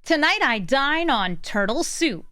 Tonight I dine on turtle soup.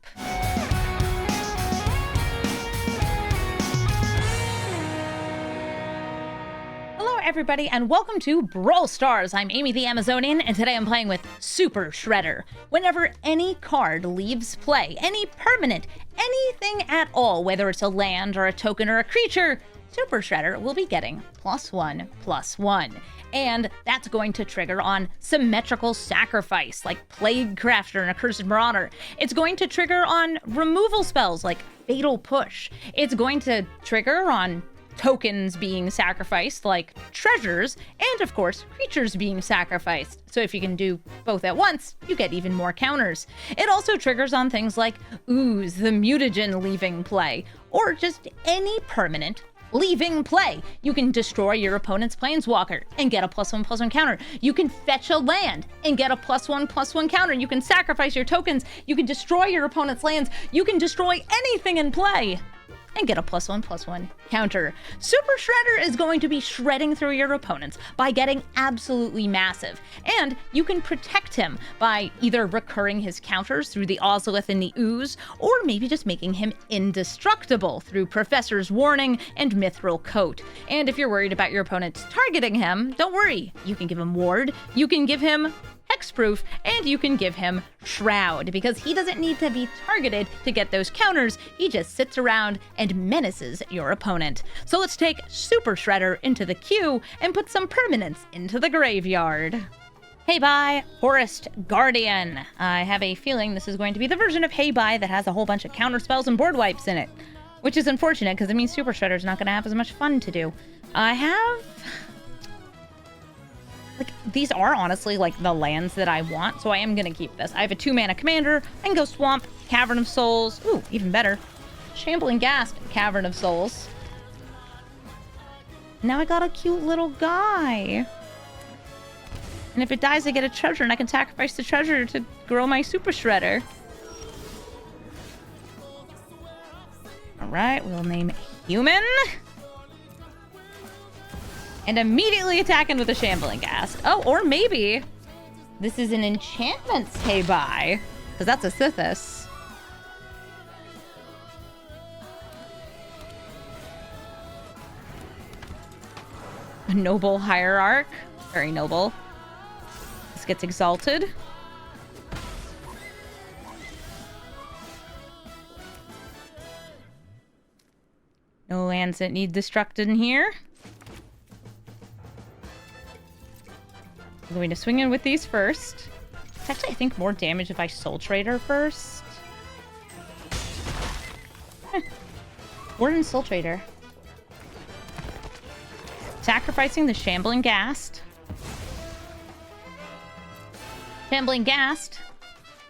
Hello everybody and welcome to Brawl Stars. I'm Amy the Amazonian and today I'm playing with Super Shredder. Whenever any card leaves play, any permanent, anything at all, whether it's a land or a token or a creature, Super Shredder will be getting +1/+1. And that's going to trigger on symmetrical sacrifice, like Plague Crafter and Accursed Marauder. It's going to trigger on removal spells, like Fatal Push. It's going to trigger on tokens being sacrificed, like treasures, and of course, creatures being sacrificed. So if you can do both at once, you get even more counters. It also triggers on things like Ooze, the mutagen leaving play, or just any permanent leaving play. You can destroy your opponent's planeswalker and get a +1/+1 counter. You can fetch a land and get a +1/+1 counter. You can sacrifice your tokens. You can destroy your opponent's lands. You can destroy anything in play and get a +1/+1 counter. Super Shredder is going to be shredding through your opponents by getting absolutely massive. And you can protect him by either recurring his counters through the Ozolith and the Ooze, or maybe just making him indestructible through Professor's Warning and Mithril Coat. And if you're worried about your opponents targeting him, don't worry. You can give him Ward, you can give him Hexproof, and you can give him Shroud, because he doesn't need to be targeted to get those counters. He just sits around and menaces your opponent. So let's take Super Shredder into the queue and put some permanents into the graveyard. Hey bye, Horist Guardian. I have a feeling this is going to be the version of Hey Bye that has a whole bunch of counter spells and board wipes in it, which is unfortunate because it means Super Shredder's not going to have as much fun to do. I have... these are honestly like the lands that I want, so I am gonna keep this. I have a 2-mana commander. I can go Swamp, Cavern of Souls. Ooh, even better. Shambling Ghast, Cavern of Souls. Now I got a cute little guy. And if it dies, I get a treasure, and I can sacrifice the treasure to grow my Super Shredder. Alright, we'll name Human. And immediately attacking with a Shambling Ghast. Oh, or maybe this is an enchantment Hey Bye, because that's a Sithis. A Noble Hierarch. Very noble. This gets exalted. No lands that need destructed in here. I'm going to swing in with these first. It's actually, I think, more damage if I Soul Trader first. Warden Soul Trader. Sacrificing the Shambling Ghast. Shambling Ghast.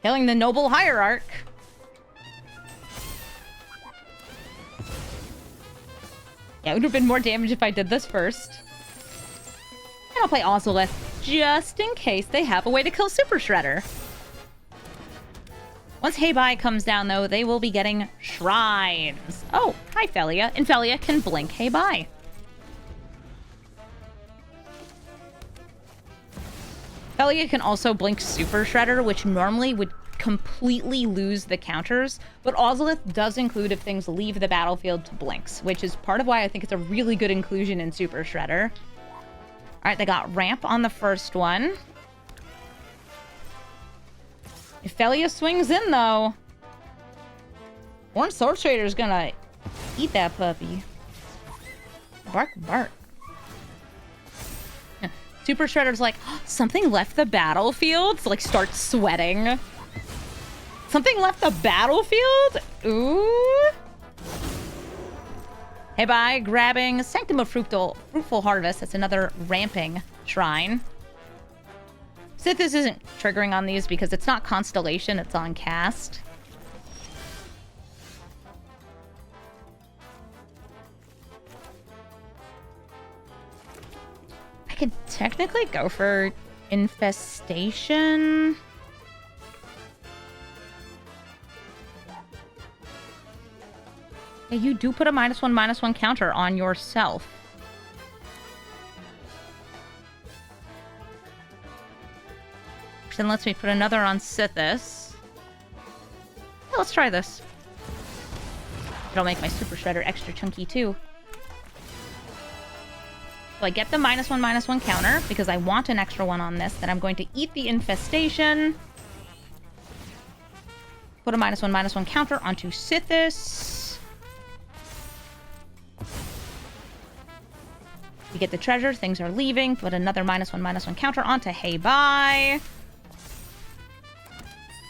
Killing the Noble Hierarch. Yeah, it would have been more damage if I did this first. And I'll play Ozolith just in case they have a way to kill Super Shredder. Once Hey Bye comes down, though, they will be getting shrines. Oh, hi, Felia. And Felia can blink Hey Bye. Felia can also blink Super Shredder, which normally would completely lose the counters, but Ozolith does include if things leave the battlefield to blinks, which is part of why I think it's a really good inclusion in Super Shredder. Alright, they got ramp on the first one. If Felia swings in, though, Horn Sword Trader's gonna eat that puppy. Bark, bark. Super Shredder's like, oh, something left the battlefield? So, like, starts sweating. Something left the battlefield? Ooh. Hey bye, grabbing Sanctum of Fruitful Harvest. That's another ramping shrine. Sithis isn't triggering on these because it's not Constellation, it's on cast. I could technically go for Infestation. Yeah, you do put a -1/-1 counter on yourself. works and lets me put another on Sithis. Yeah, let's try this. It'll make my super shredder extra chunky too. So I get the -1/-1 counter because I want an extra one on this. Then I'm going to eat the infestation. Put a -1/-1 counter onto Sithis. We get the treasure. Things are leaving. Put another -1/-1 counter onto Hey Bye.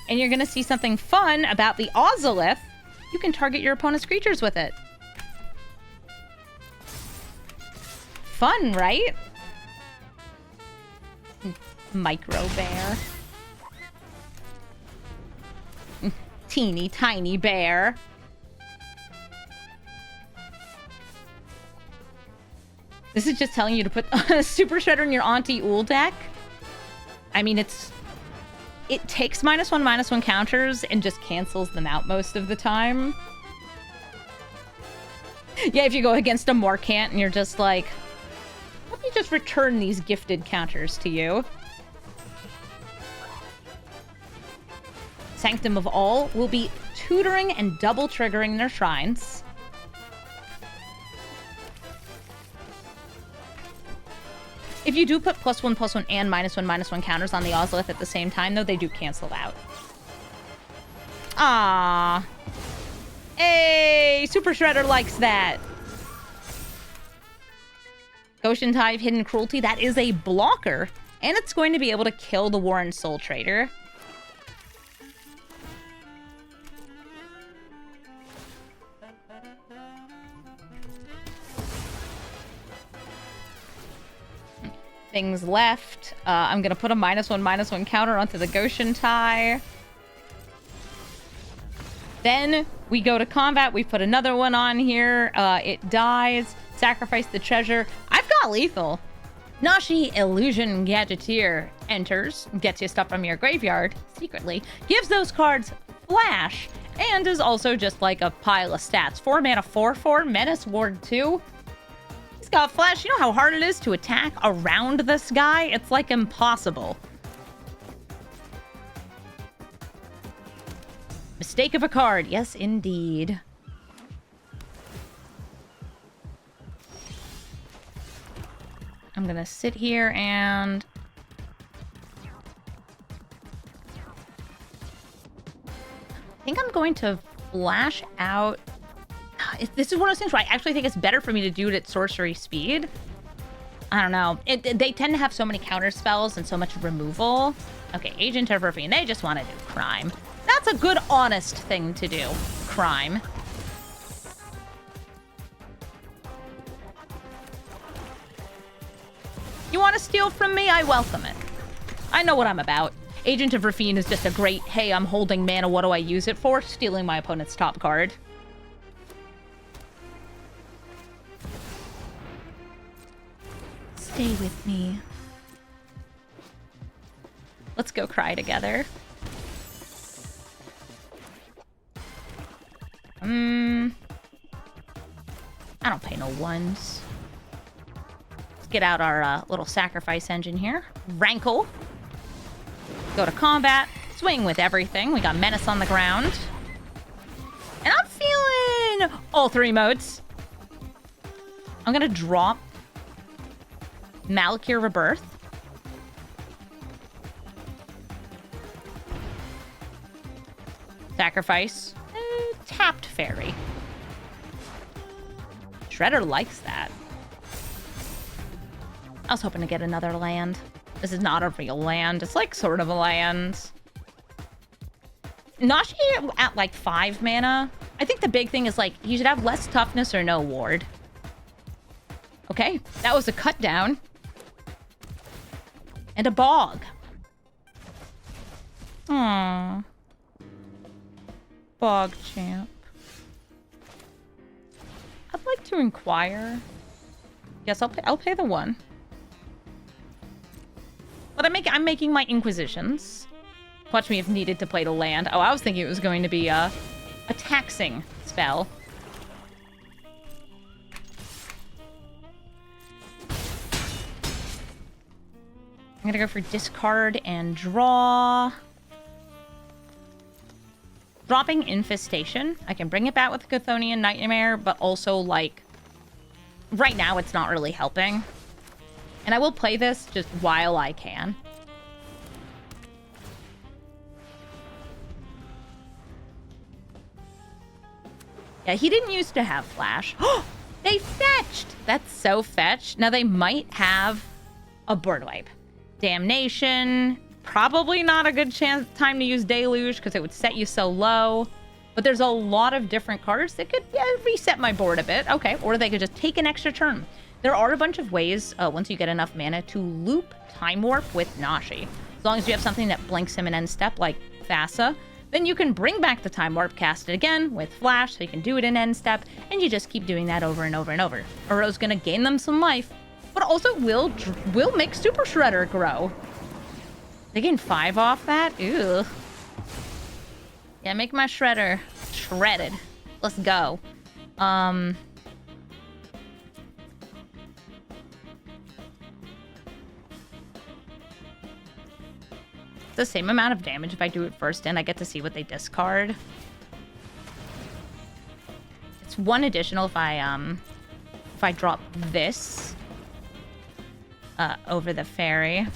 And you're going to see something fun about the Ozolith. You can target your opponent's creatures with it. Fun, right? Micro bear. Teeny tiny bear. This is just telling you to put a super shredder in your Auntie Ool deck. I mean, it takes -1/-1 counters and just cancels them out most of the time. Yeah, if you go against a Morcant and you're just like, let me just return these gifted counters to you. Sanctum of All will be tutoring and double triggering their shrines. If you do put +1/+1 and -1/-1 counters on the Ozolith at the same time, though, they do cancel out. Ah, hey, Super Shredder likes that. Goshen Hive, Hidden Cruelty, that is a blocker, and it's going to be able to kill the Warren Soul Trader. Things left. I'm going to put a -1/-1 counter onto the Goshen Tie. Then we go to combat. We put another one on here. It dies. Sacrifice the treasure. I've got lethal. Nashi Illusion Gadgeteer enters, gets you stuff from your graveyard secretly, gives those cards flash, and is also just like a pile of stats. 4 mana, 4/4, Menace Ward 2. He's got flash. You know how hard it is to attack around this guy? It's like impossible. Mistake of a card. Yes, indeed. I'm gonna sit here and... I think I'm going to flash out... This is one of those things where I actually think it's better for me to do it at sorcery speed. I don't know. They tend to have so many counter spells and so much removal. Okay, Agent of Ravine. They just want to do crime. That's a good, honest thing to do. Crime. You want to steal from me? I welcome it. I know what I'm about. Agent of Ravine is just a great, hey, I'm holding mana, what do I use it for? Stealing my opponent's top card. Stay with me. Let's go cry together. I don't pay no ones. Let's get out our little sacrifice engine here. Rankle. Go to combat. Swing with everything. We got Menace on the ground. And I'm feeling all 3 modes. I'm gonna drop Malakir Rebirth. Sacrifice. Tapped Fairy. Shredder likes that. I was hoping to get another land. This is not a real land. It's like sort of a land. Nashi at like 5 mana. I think the big thing is like you should have less toughness or no ward. Okay, that was a cut down. And a bog. Aww. Bog champ. I'd like to inquire. Yes, I'll pay the 1. But I'm making my inquisitions. Watch me if needed to play the land. Oh, I was thinking it was going to be a taxing spell. gonna go for discard and draw. Dropping Infestation. I can bring it back with Chthonian Nightmare, but also, like, right now it's not really helping. And I will play this just while I can. Yeah, he didn't used to have Flash. They fetched! That's so fetched. Now, they might have a Board Wipe. Damnation. Probably not a good time to use Deluge because it would set you so low. But there's a lot of different cards that could reset my board a bit. Okay, or they could just take an extra turn. There are a bunch of ways, once you get enough mana, to loop Time Warp with Nashi. As long as you have something that blinks him in end step, like Thassa, then you can bring back the Time Warp, cast it again with Flash, so you can do it in end step, and you just keep doing that over and over and over. Uro's gonna gain them some life, but also will make Super Shredder grow. They gain 5 off that? Ew. Yeah, make my Shredder shredded. Let's go. It's the same amount of damage if I do it first, and I get to see what they discard. It's 1 additional if I drop this over the fairy.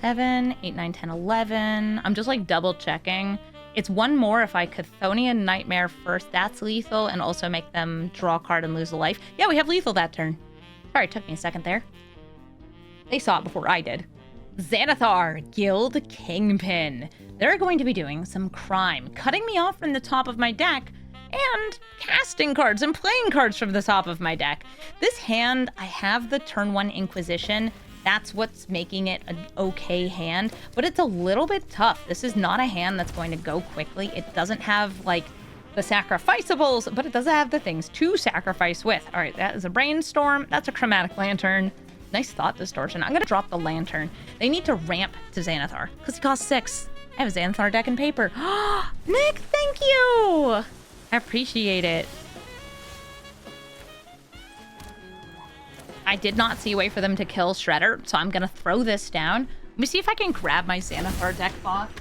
Seven, 8, 9, 10, 11. I'm just like double checking. It's 1 more if I Chthonian Nightmare first. That's lethal, and also make them draw a card and lose a life. Yeah, we have lethal that turn. Sorry, it took me a second there. They saw it before I did. Xanathar, Guild Kingpin. They're going to be doing some crime, cutting me off from the top of my deck and casting cards and playing cards from the top of my deck. This hand, I have the turn 1 Inquisition. That's what's making it an okay hand, but it's a little bit tough. This is not a hand that's going to go quickly. It doesn't have, like, the sacrificables, but it does have the things to sacrifice with. All right, that is a Brainstorm. That's a Chromatic Lantern. Nice Thought Distortion. I'm going to drop the Lantern. They need to ramp to Xanathar because he costs 6. I have a Xanathar deck and paper. Nick, thank you! I appreciate it. I did not see a way for them to kill Shredder, so I'm going to throw this down. Let me see if I can grab my Xanathar deck box.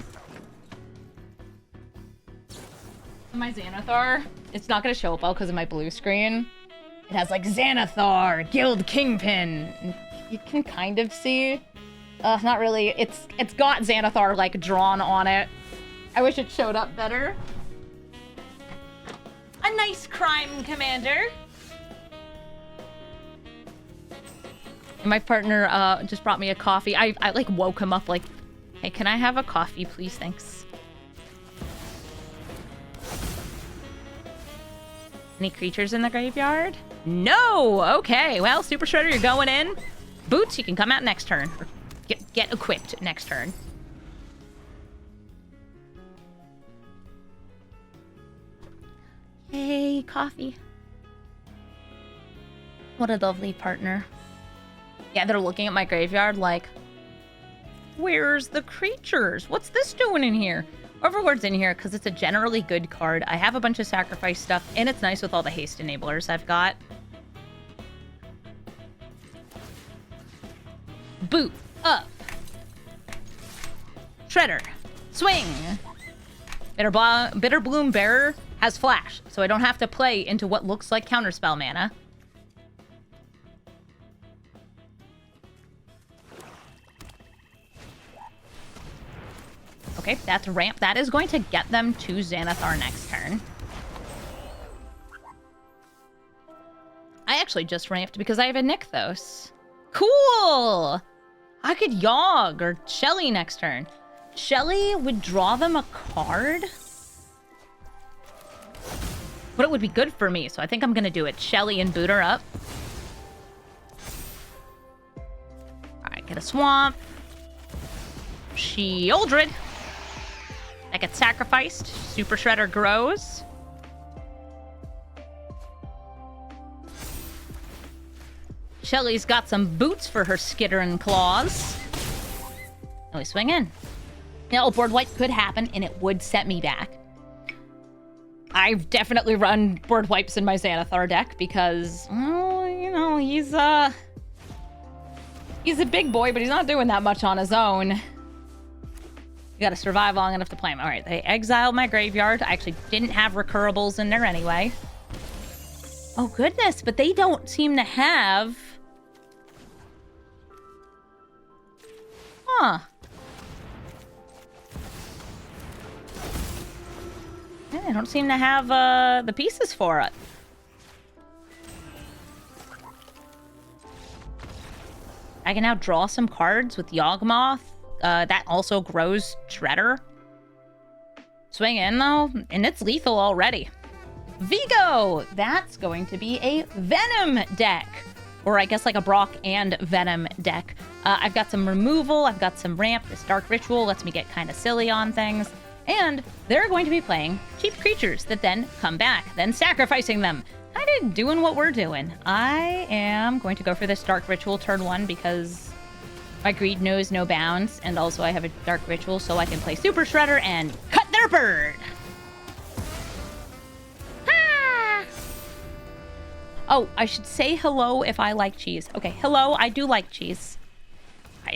My Xanathar, it's not going to show up well because of my blue screen. It has like Xanathar, Guild Kingpin. You can kind of see. Not really. It's got Xanathar like drawn on it. I wish it showed up better. A nice crime commander. My partner just brought me a coffee. I like woke him up like, hey, can I have a coffee, please? Thanks. Any creatures in the graveyard? No! Okay, well, Super Shredder, you're going in. Boots, you can come out next turn. Or get equipped next turn. Hey, coffee. What a lovely partner. Yeah, they're looking at my graveyard like, where's the creatures? What's this doing in here? Overlord's in here because it's a generally good card. I have a bunch of sacrifice stuff, and it's nice with all the haste enablers I've got. Boot up. Shredder. Swing. Bitter Bloom Bearer has flash, so I don't have to play into what looks like counterspell mana. Okay, that's ramp. That is going to get them to Xanathar next turn. I actually just ramped because I have a Nykthos. Cool! I could Yogg or Shelly next turn. Shelly would draw them a card. But it would be good for me, so I think I'm going to do it. Shelly and boot her up. Alright, get a Swamp. Sheoldred. That gets sacrificed. Super Shredder grows. Shelly's got some boots for her skittering claws. And we swing in. Now, a board wipe could happen, and it would set me back. I've definitely run board wipes in my Xanathar deck because, well, you know, he's a big boy, but he's not doing that much on his own. You gotta survive long enough to play him. All right, they exiled my graveyard. I actually didn't have recurables in there anyway. Oh, goodness, but they don't seem to have... Huh. Yeah, I don't seem to have the pieces for it. I can now draw some cards with Yawgmoth. That also grows Shredder. Swing in, though, and it's lethal already. Vigo! That's going to be a Venom deck. Or I guess like a Brock and Venom deck. I've got some removal, I've got some ramp. This Dark Ritual lets me get kind of silly on things. And they're going to be playing cheap creatures that then come back, then sacrificing them. Kind of doing what we're doing. I am going to go for this Dark Ritual turn 1 because my greed knows no bounds. And also I have a Dark Ritual so I can play Super Shredder and cut their bird. Ah! Oh, I should say hello if I like cheese. Okay, hello, I do like cheese.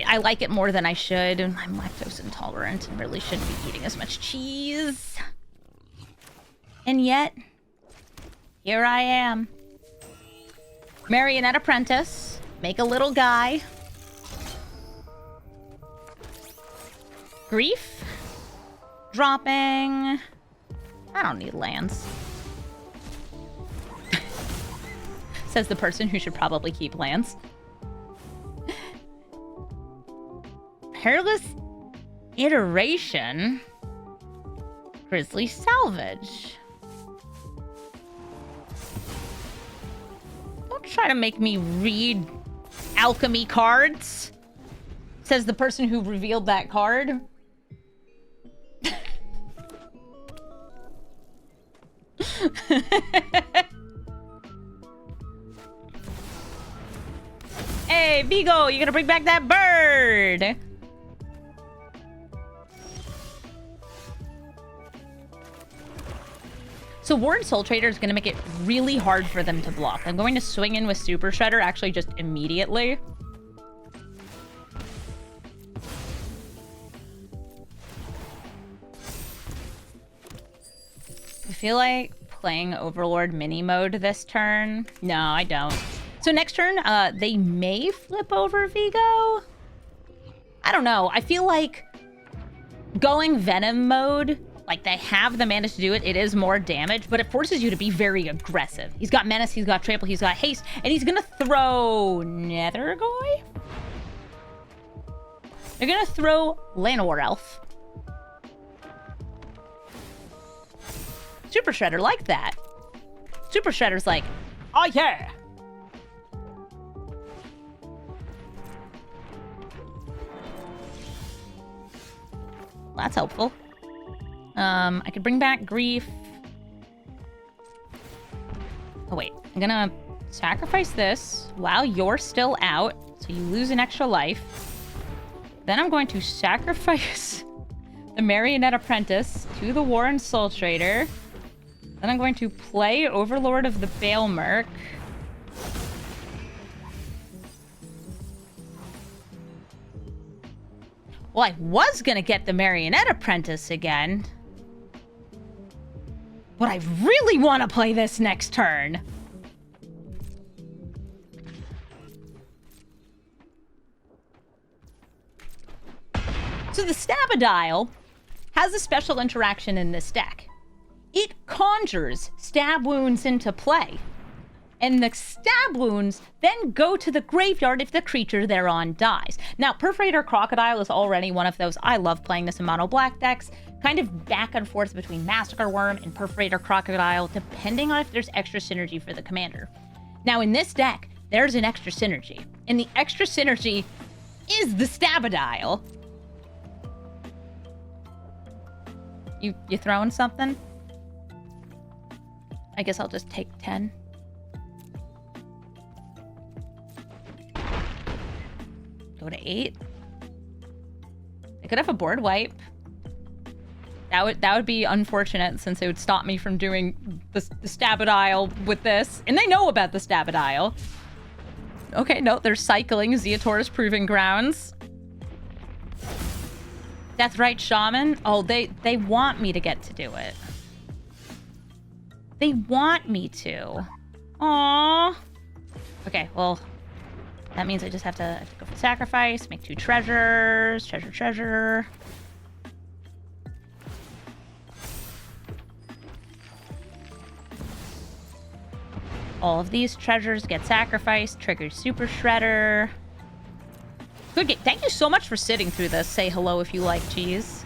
I like it more than I should. I'm lactose intolerant and really shouldn't be eating as much cheese. And yet, here I am. Marionette Apprentice. Make a little guy. Grief. Dropping. I don't need lands. Says the person who should probably keep lands. Hairless Iteration. Grizzly Salvage. Don't try to make me read alchemy cards. Says the person who revealed that card. Hey, Vigo, you gonna bring back that bird? So Warren Soul Trader is going to make it really hard for them to block. I'm going to swing in with Super Shredder actually just immediately. I feel like playing Overlord mini mode this turn. No, I don't. So next turn, they may flip over Vigo. I don't know. I feel like going Venom mode... Like, they have the mana to do it. It is more damage, but it forces you to be very aggressive. He's got Menace, he's got Trample, he's got Haste, and he's gonna throw Nethergoy? They're gonna throw Lanir Elf. Super Shredder liked that. Super Shredder's like, oh yeah! Well, that's helpful. I could bring back Grief. Oh, wait. I'm gonna sacrifice this while you're still out, so you lose an extra life. Then I'm going to sacrifice the Marionette Apprentice to the Warren Soul Trader. Then I'm going to play Overlord of the Bale Merc. Well, I was gonna get the Marionette Apprentice again. But I really want to play this next turn. So the Stabadile has a special interaction in this deck. It conjures stab wounds into play. And the stab wounds then go to the graveyard if the creature thereon dies. Now, Perforator Crocodile is already one of those. I love playing this in mono black decks. Kind of back and forth between Massacre Worm and Perforator Crocodile, depending on if there's extra synergy for the commander. Now, in this deck, there's an extra synergy. And the extra synergy is the Stabadile. You throwing something? I guess I'll just take 10. Go to 8. I could have a board wipe. That would be unfortunate since it would stop me from doing the Stabadile with this. And they know about the Stabadile. Okay, no, they're cycling Zeotor's Proving Grounds. Deathrite Shaman. Oh, they want me to get to do it. They want me to. Aww. Okay, well, that means I just have to go for sacrifice, make 2 treasures. Treasure. All of these treasures get sacrificed, trigger Super Shredder. Good game. Thank you so much for sitting through this. Say hello if you like cheese.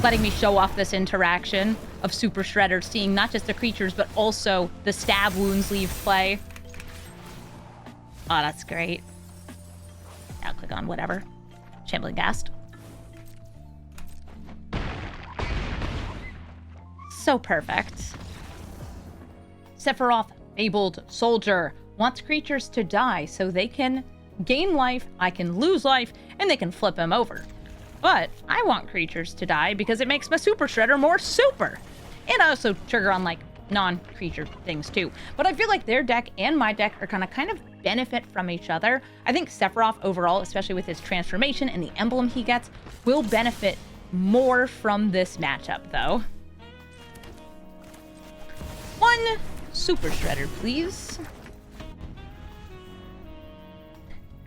Letting me show off this interaction of Super Shredder, seeing not just the creatures, but also the stab wounds leave play. Oh, that's great. Now click on whatever. Shambling Ghast. So perfect. Sephiroth, Fabled Soldier, wants creatures to die so they can gain life, I can lose life, and they can flip him over. But I want creatures to die because it makes my Super Shredder more super. And I also trigger on, like, non-creature things, too. But I feel like their deck and my deck are gonna kind of benefit from each other. I think Sephiroth overall, especially with his transformation and the emblem he gets, will benefit more from this matchup, though. 1 Super Shredder, please.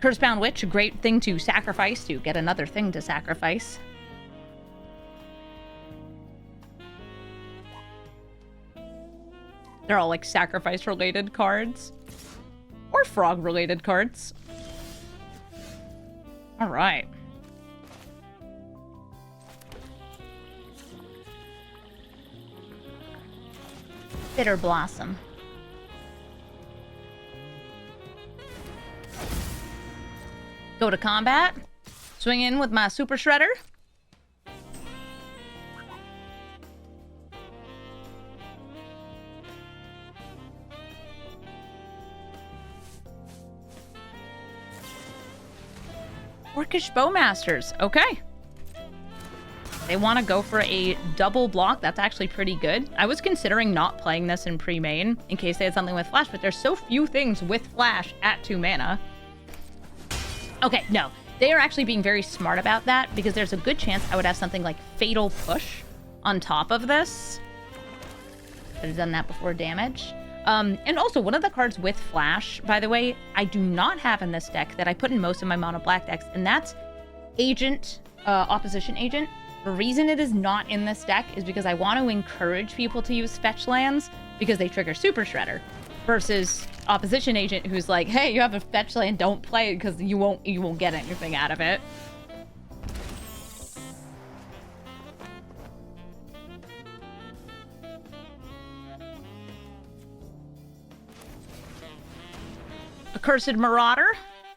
Cursebound Witch, a great thing to sacrifice to get another thing to sacrifice. They're all like sacrifice-related cards. Or frog-related cards. All right. Bitter Blossom. Go to combat. Swing in with my Super Shredder. Orcish Bowmasters. Okay. They want to go for a double block. That's actually pretty good. I was considering not playing this in pre-main in case they had something with flash, but there's so few things with flash at 2 mana. Okay, no. They are actually being very smart about that because there's a good chance I would have something like Fatal Push on top of this. Could have done that before damage. And also, one of the cards with flash, by the way, I do not have in this deck that I put in most of my mono black decks, and that's Agent, Opposition Agent. The reason it is not in this deck is because I want to encourage people to use fetch lands because they trigger Super Shredder versus Opposition Agent who's like, hey, you have a fetch land, don't play it because you won't get anything out of it. Accursed Marauder.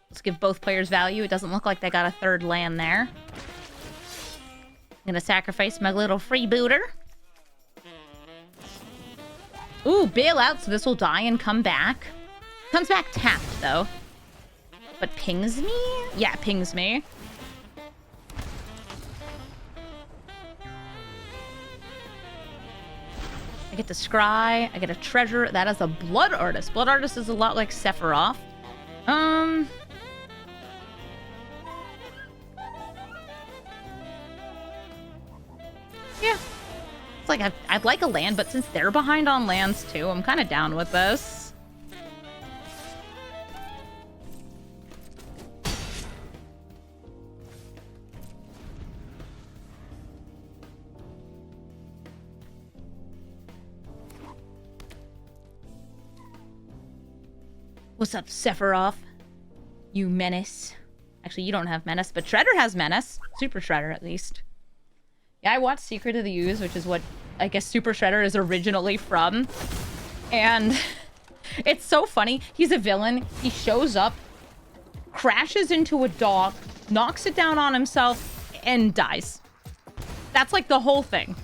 Let's give both players value. It doesn't look like they got a third land there. I'm gonna sacrifice my little freebooter. Ooh, bailout, so this will die and come back. Comes back tapped, though. But pings me? Yeah, pings me. I get to scry. I get a treasure. That is a Blood Artist. Blood Artist is a lot like Sephiroth. Yeah. It's like, I'd like a land, but since they're behind on lands too, I'm kind of down with this. What's up, Sephiroth? You menace. Actually, you don't have menace, but Shredder has menace. Super Shredder, at least. Yeah, I watched Secret of the Ooze, which is what I guess Super Shredder is originally from. And it's so funny. He's a villain. He shows up, crashes into a dog, knocks it down on himself, and dies. That's like the whole thing.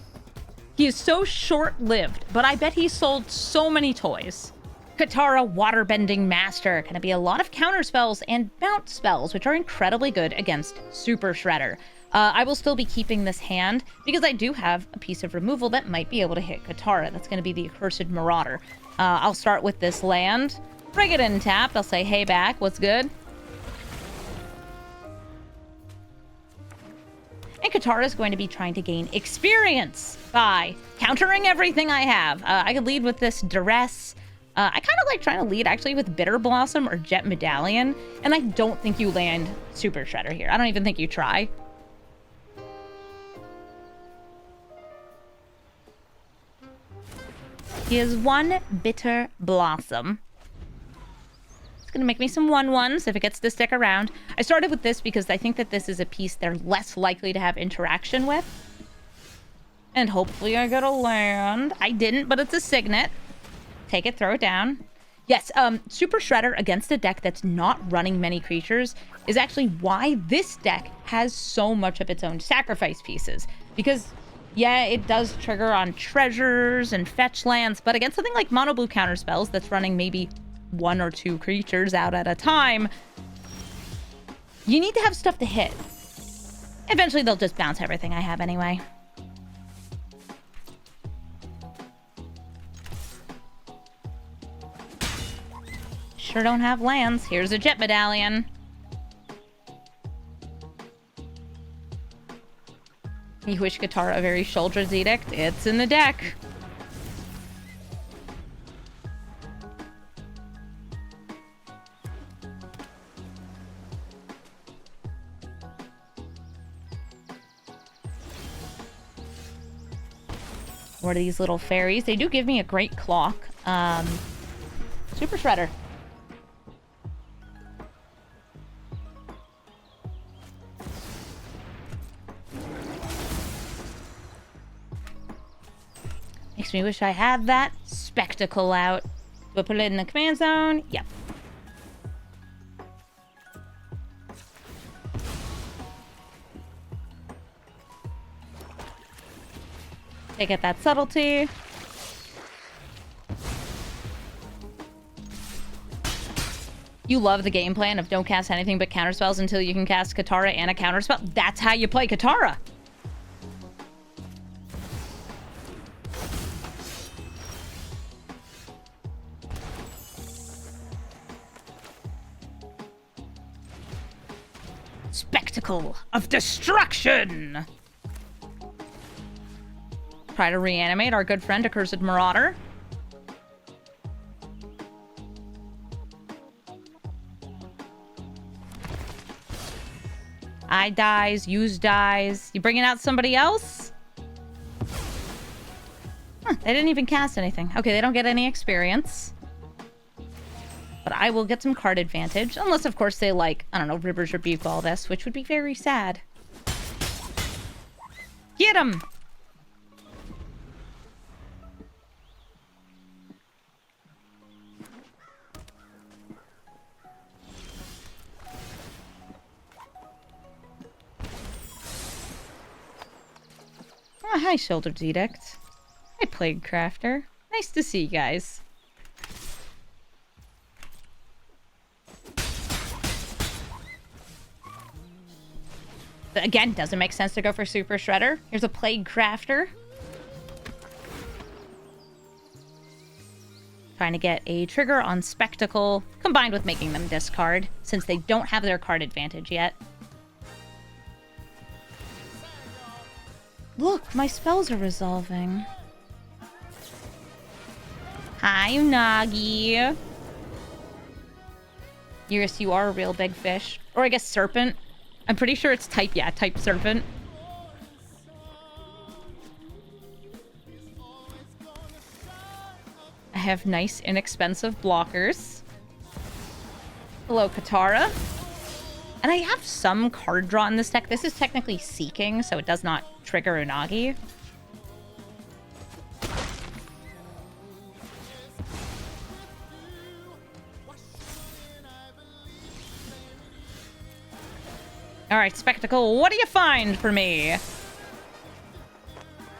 He is so short-lived, but I bet he sold so many toys. Katara, Waterbending Master. Gonna be a lot of counter spells and bounce spells, which are incredibly good against Super Shredder. I will still be keeping this hand because I do have a piece of removal that might be able to hit Katara. That's going to be the Accursed Marauder. I'll start with this land, bring it in tapped. I'll say, hey back, what's good? And Katara is going to be trying to gain experience by countering everything I have. I could lead with this Duress. I kind of like trying to lead actually with Bitter Blossom or Jet Medallion. And I don't think you land Super Shredder here. I don't even think you try. He has one Bitter Blossom. It's going to make me some 1/1s if it gets to stick around. I started with this because I think that this is a piece they're less likely to have interaction with. And hopefully I get a land. I didn't, but it's a Signet. Take it, throw it down. Yes, Super Shredder against a deck that's not running many creatures is actually why this deck has so much of its own sacrifice pieces. Because, yeah, it does trigger on treasures and fetch lands, but against something like mono blue counterspells that's running maybe 1 or 2 creatures out at a time, you need to have stuff to hit. Eventually they'll just bounce everything I have anyway. Sure don't have lands. Here's a Jet Medallion. You wish Katara a very Shoulder's Edict? It's in the deck. What are these little fairies? They do give me a great clock. Super Shredder. Makes me wish I had that spectacle out. Do I put it in the command zone? Yep. Take out that subtlety. You love the game plan of don't cast anything but counterspells until you can cast Katara and a counterspell. That's how you play Katara. Spectacle of destruction! Try to reanimate our good friend, Accursed Marauder. I dies, use dies. You bringing out somebody else? Huh, they didn't even cast anything. Okay, they don't get any experience. But I will get some card advantage. Unless, of course, they like, I don't know, River's Rebuke all this, which would be very sad. Get him! Oh, hi, Shoulder's Edict. Hi, Plague Crafter. Nice to see you guys. Again, doesn't make sense to go for Super Shredder. Here's a Plague Crafter. Trying to get a trigger on Spectacle, combined with making them discard, since they don't have their card advantage yet. Look, my spells are resolving. Hi, Unagi. Yes, you are a real big fish. Or I guess serpent. I'm pretty sure it's type, yeah, type serpent. I have nice, inexpensive blockers. Hello, Katara. And I have some card draw in this deck. This is technically Seeking, so it does not trigger Unagi. Alright, Spectacle, what do you find for me?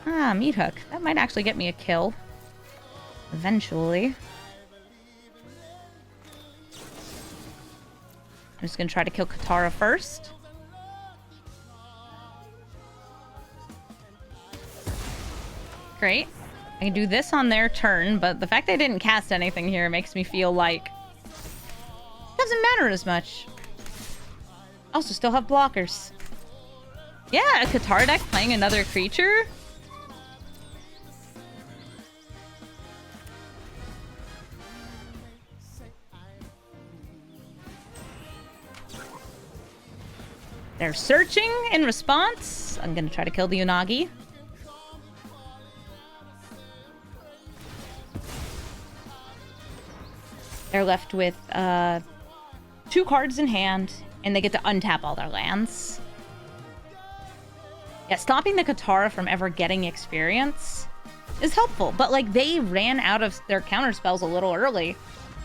Ah, Meat Hook. That might actually get me a kill. Eventually. I'm just gonna try to kill Katara first. Great. I can do this on their turn, but the fact they didn't cast anything here makes me feel like it doesn't matter as much. Also, still have blockers. Yeah, a katara deck playing another creature. They're searching in response. I'm gonna try to kill the Unagi. They're left with 2 cards in hand, and they get to untap all their lands. Yeah, stopping the Katara from ever getting experience is helpful, but like they ran out of their counter spells a little early,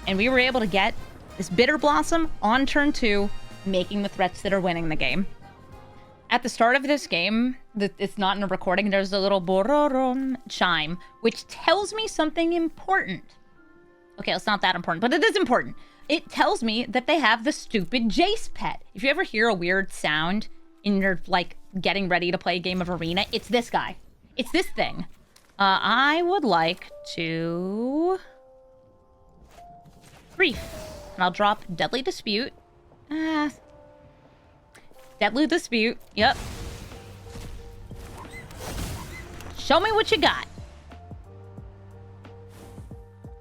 and we were able to get this Bitter Blossom on turn 2, making the threats that are winning the game. At the start of this game, it's not in a recording, there's a little bororom chime, which tells me something important. Okay, it's not that important, but it is important. It tells me that they have the stupid Jace pet. If you ever hear a weird sound and you're, like, getting ready to play a game of Arena, it's this guy. It's this thing. I would like to... Grief. And I'll drop Deadly Dispute. Deadly Dispute. Yep. Show me what you got.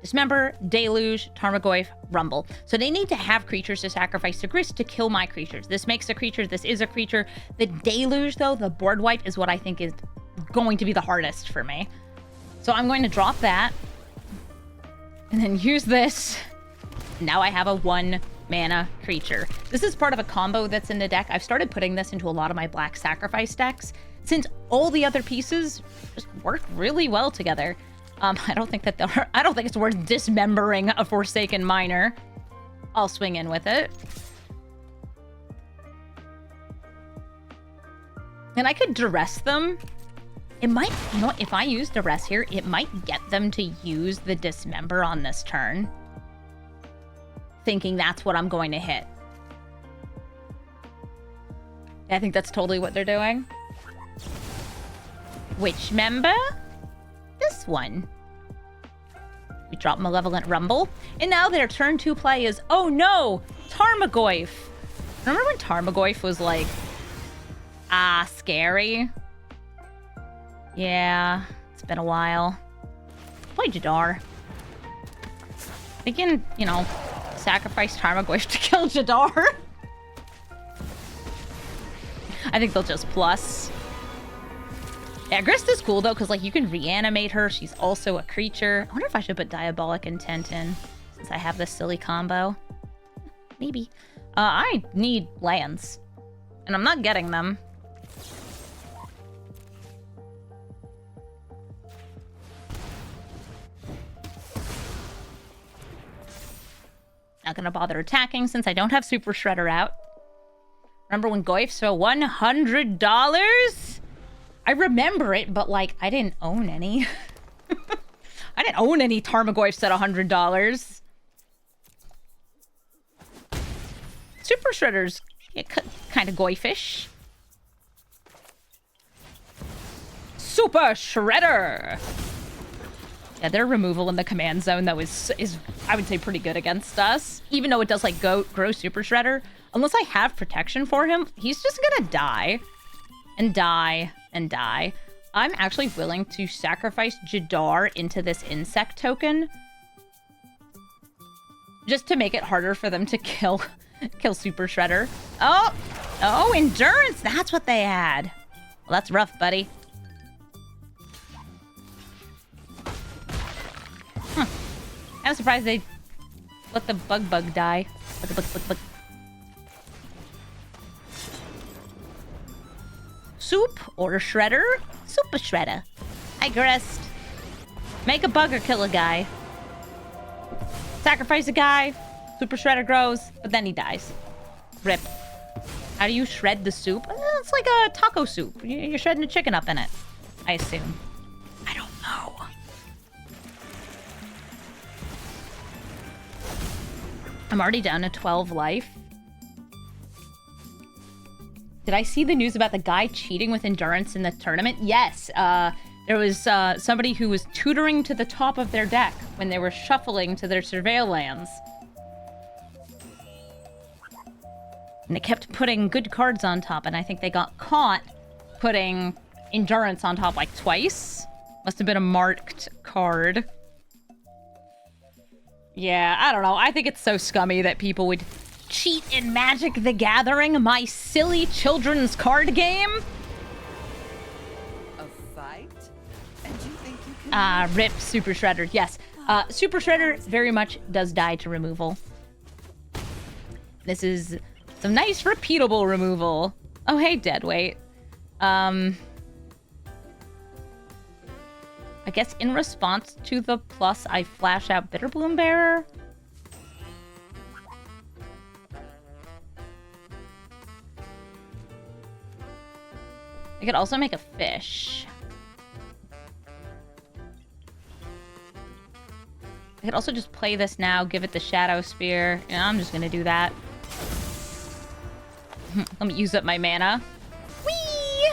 Dismember, Deluge, Tarmogoyf, Rumble. So they need to have creatures to sacrifice to Grist to kill my creatures. This makes a creature. This is a creature. The Deluge, though, the board wipe, is what I think is going to be the hardest for me. So I'm going to drop that. And then use this. Now I have a 1-mana creature. This is part of a combo that's in the deck. I've started putting this into a lot of my black sacrifice decks, since all the other pieces just work really well together. I don't think it's worth dismembering a Forsaken Miner. I'll swing in with it. And I could duress them. It might, you know what, if I use duress here, it might get them to use the dismember on this turn. Thinking that's what I'm going to hit. I think that's totally what they're doing. Which member? This one. We drop Malevolent Rumble. And now their turn 2 play is, oh no, Tarmogoyf. Remember when Tarmogoyf was like, scary? Yeah, it's been a while. Play Jadar. We can, you know, sacrifice Tarmogoyf to kill Jadar. I think they'll just plus. Yeah, Grist is cool, though, because, like, you can reanimate her. She's also a creature. I wonder if I should put Diabolic Intent in, since I have this silly combo. Maybe. I need lands, and I'm not getting them. Not gonna bother attacking, since I don't have Super Shredder out. Remember when Goyfs for $100? I remember it, but, like, I didn't own any. I didn't own any Tarmogoyfs at $100. Super Shredder's kind of Goyfish. Super Shredder! Yeah, their removal in the command zone, though, is I would say, pretty good against us. Even though it does, like, grow Super Shredder. Unless I have protection for him, he's just gonna die. And die. And die. I'm actually willing to sacrifice Jadar into this insect token. Just to make it harder for them to kill Super Shredder. Oh, endurance! That's what they had. Well, that's rough, buddy. Huh. I'm surprised they let the bug die. Bug. Soup or a shredder? Super Shredder. Hi, Grist. Make a bug or kill a guy. Sacrifice a guy. Super Shredder grows, but then he dies. Rip. How do you shred the soup? It's like a taco soup. You're shredding a chicken up in it, I assume. I don't know. I'm already down to 12 life. Did I see the news about the guy cheating with endurance in the tournament? Yes. There was somebody who was tutoring to the top of their deck when they were shuffling to their surveil lands. And they kept putting good cards on top, and I think they got caught putting endurance on top like twice. Must have been a marked card. Yeah, I don't know. I think it's so scummy that people would cheat in Magic the Gathering, my silly children's card game. A fight? And you think you can Rip Super Shredder. Yes. Super Shredder very much does die to removal. This is some nice repeatable removal. Oh, hey, Deadweight. I guess in response to the plus, I flash out Bitterbloom Bearer. I could also make a fish. I could also just play this now, give it the Shadow Spear. Yeah, I'm just gonna do that. Let me use up my mana. Whee!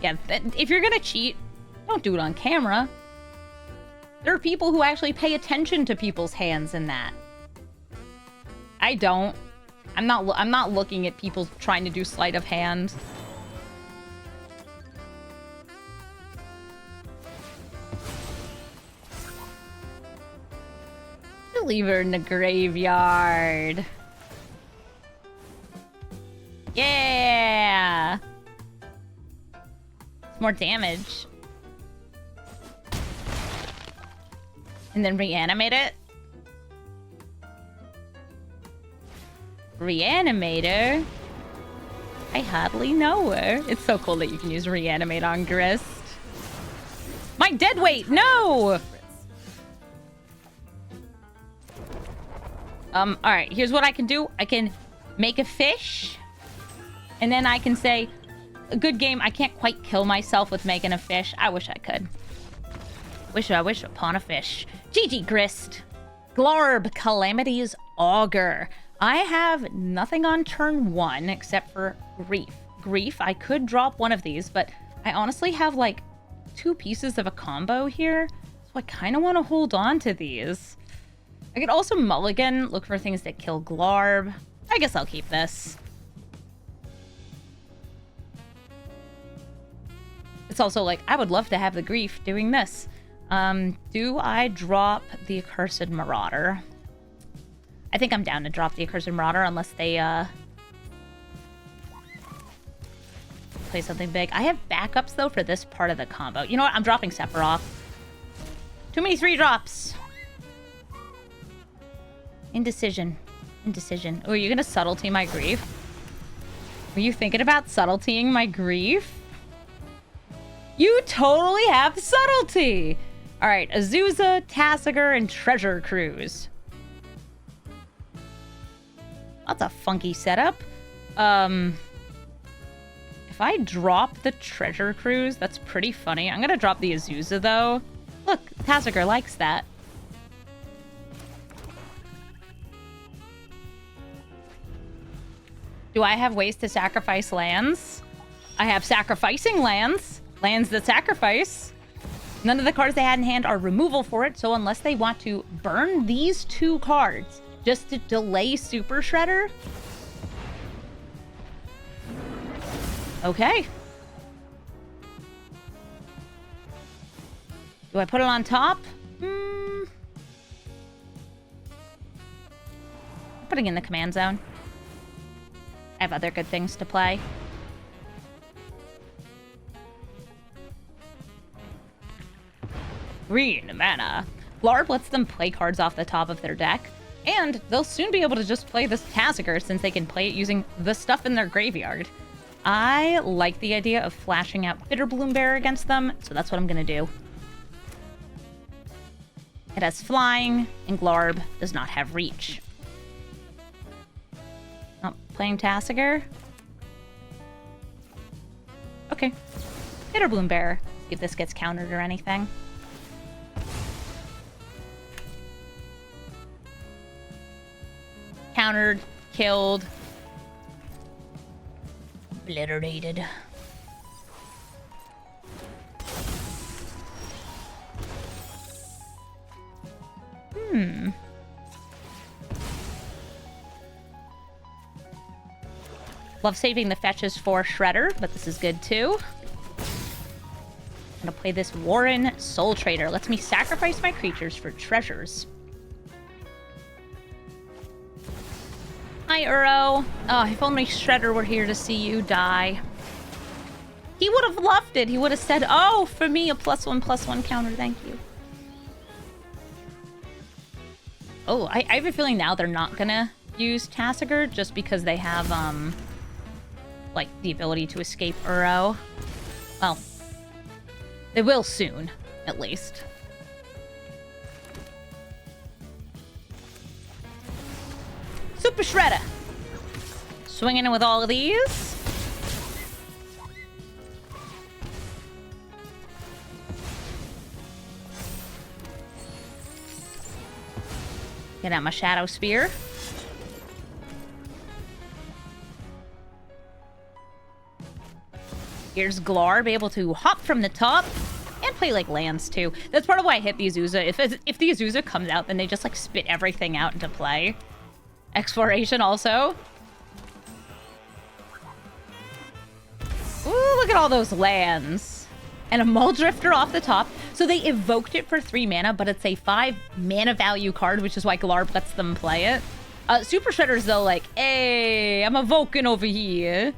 Yeah, if you're gonna cheat, don't do it on camera. There are people who actually pay attention to people's hands in that. I don't. I'm not looking at people trying to do sleight of hand. Leave her in the graveyard. Yeah! It's more damage. And then reanimate it. Reanimator? I hardly know her. It's so cool that you can use reanimate on Grist. My deadweight, no! Alright, here's what I can do. I can make a fish. And then I can say, a good game. I can't quite kill myself with making a fish. I wish I could. I wish upon a fish. GG Grist. Glarb, Calamity's Augur. I have nothing on turn 1 except for Grief. I could drop one of these, but I honestly have like 2 pieces of a combo here. So I kind of want to hold on to these. I could also mulligan, look for things that kill Glarb. I guess I'll keep this. It's also like, I would love to have the Grief doing this. Do I drop the Accursed Marauder? I think I'm down to drop the Accursed Marauder unless they, play something big. I have backups, though, for this part of the combo. You know what? I'm dropping Sephiroth. Too many 3-drops. Indecision. Oh, are you gonna subtlety my Grief? Were you thinking about subtletying my Grief? You totally have subtlety! Alright, Azusa, Tassiger, and Treasure Cruise. That's a funky setup. If I drop the Treasure Cruise, that's pretty funny. I'm gonna drop the Azusa, though. Look, Tassiger likes that. Do I have ways to sacrifice lands? I have sacrificing lands. Lands that sacrifice. None of the cards they had in hand are removal for it, so unless they want to burn these 2 cards just to delay Super Shredder. Okay. Do I put it on top? Putting in the command zone. I have other good things to play. Green mana. Glarb lets them play cards off the top of their deck, and they'll soon be able to just play this Tassiger since they can play it using the stuff in their graveyard. I like the idea of flashing out Bitterbloom Bearer against them, so that's what I'm gonna do. It has flying, and Glarb does not have reach. Not playing Tassiger? Okay. Bitterbloom Bearer. See if this gets countered or anything. Countered. Killed. obliterated. Love saving the fetches for Shredder, but this is good too. I'm gonna play this Warren Soul Trader. Lets me sacrifice my creatures for treasures. Hi, Uro. Oh, if only Shredder were here to see you die. He would have loved it. He would have said, oh, for me, a +1/+1 counter, thank you. Oh, I have a feeling now they're not gonna use Tasigur just because they have, like, the ability to escape Uro. Well, they will soon, at least. Super Shredder! Swinging in with all of these. Get out my Shadow Spear. Here's Glarb, able to hop from the top and play like lands too. That's part of why I hit the Azusa. If the Azusa comes out, then they just like spit everything out into play. Exploration also. Ooh, look at all those lands. And a Muldrifter off the top. So they evoked it for 3 mana, but it's a 5 mana value card, which is why Glarb lets them play it. Super Shredder's though like, hey, I'm evoking over here.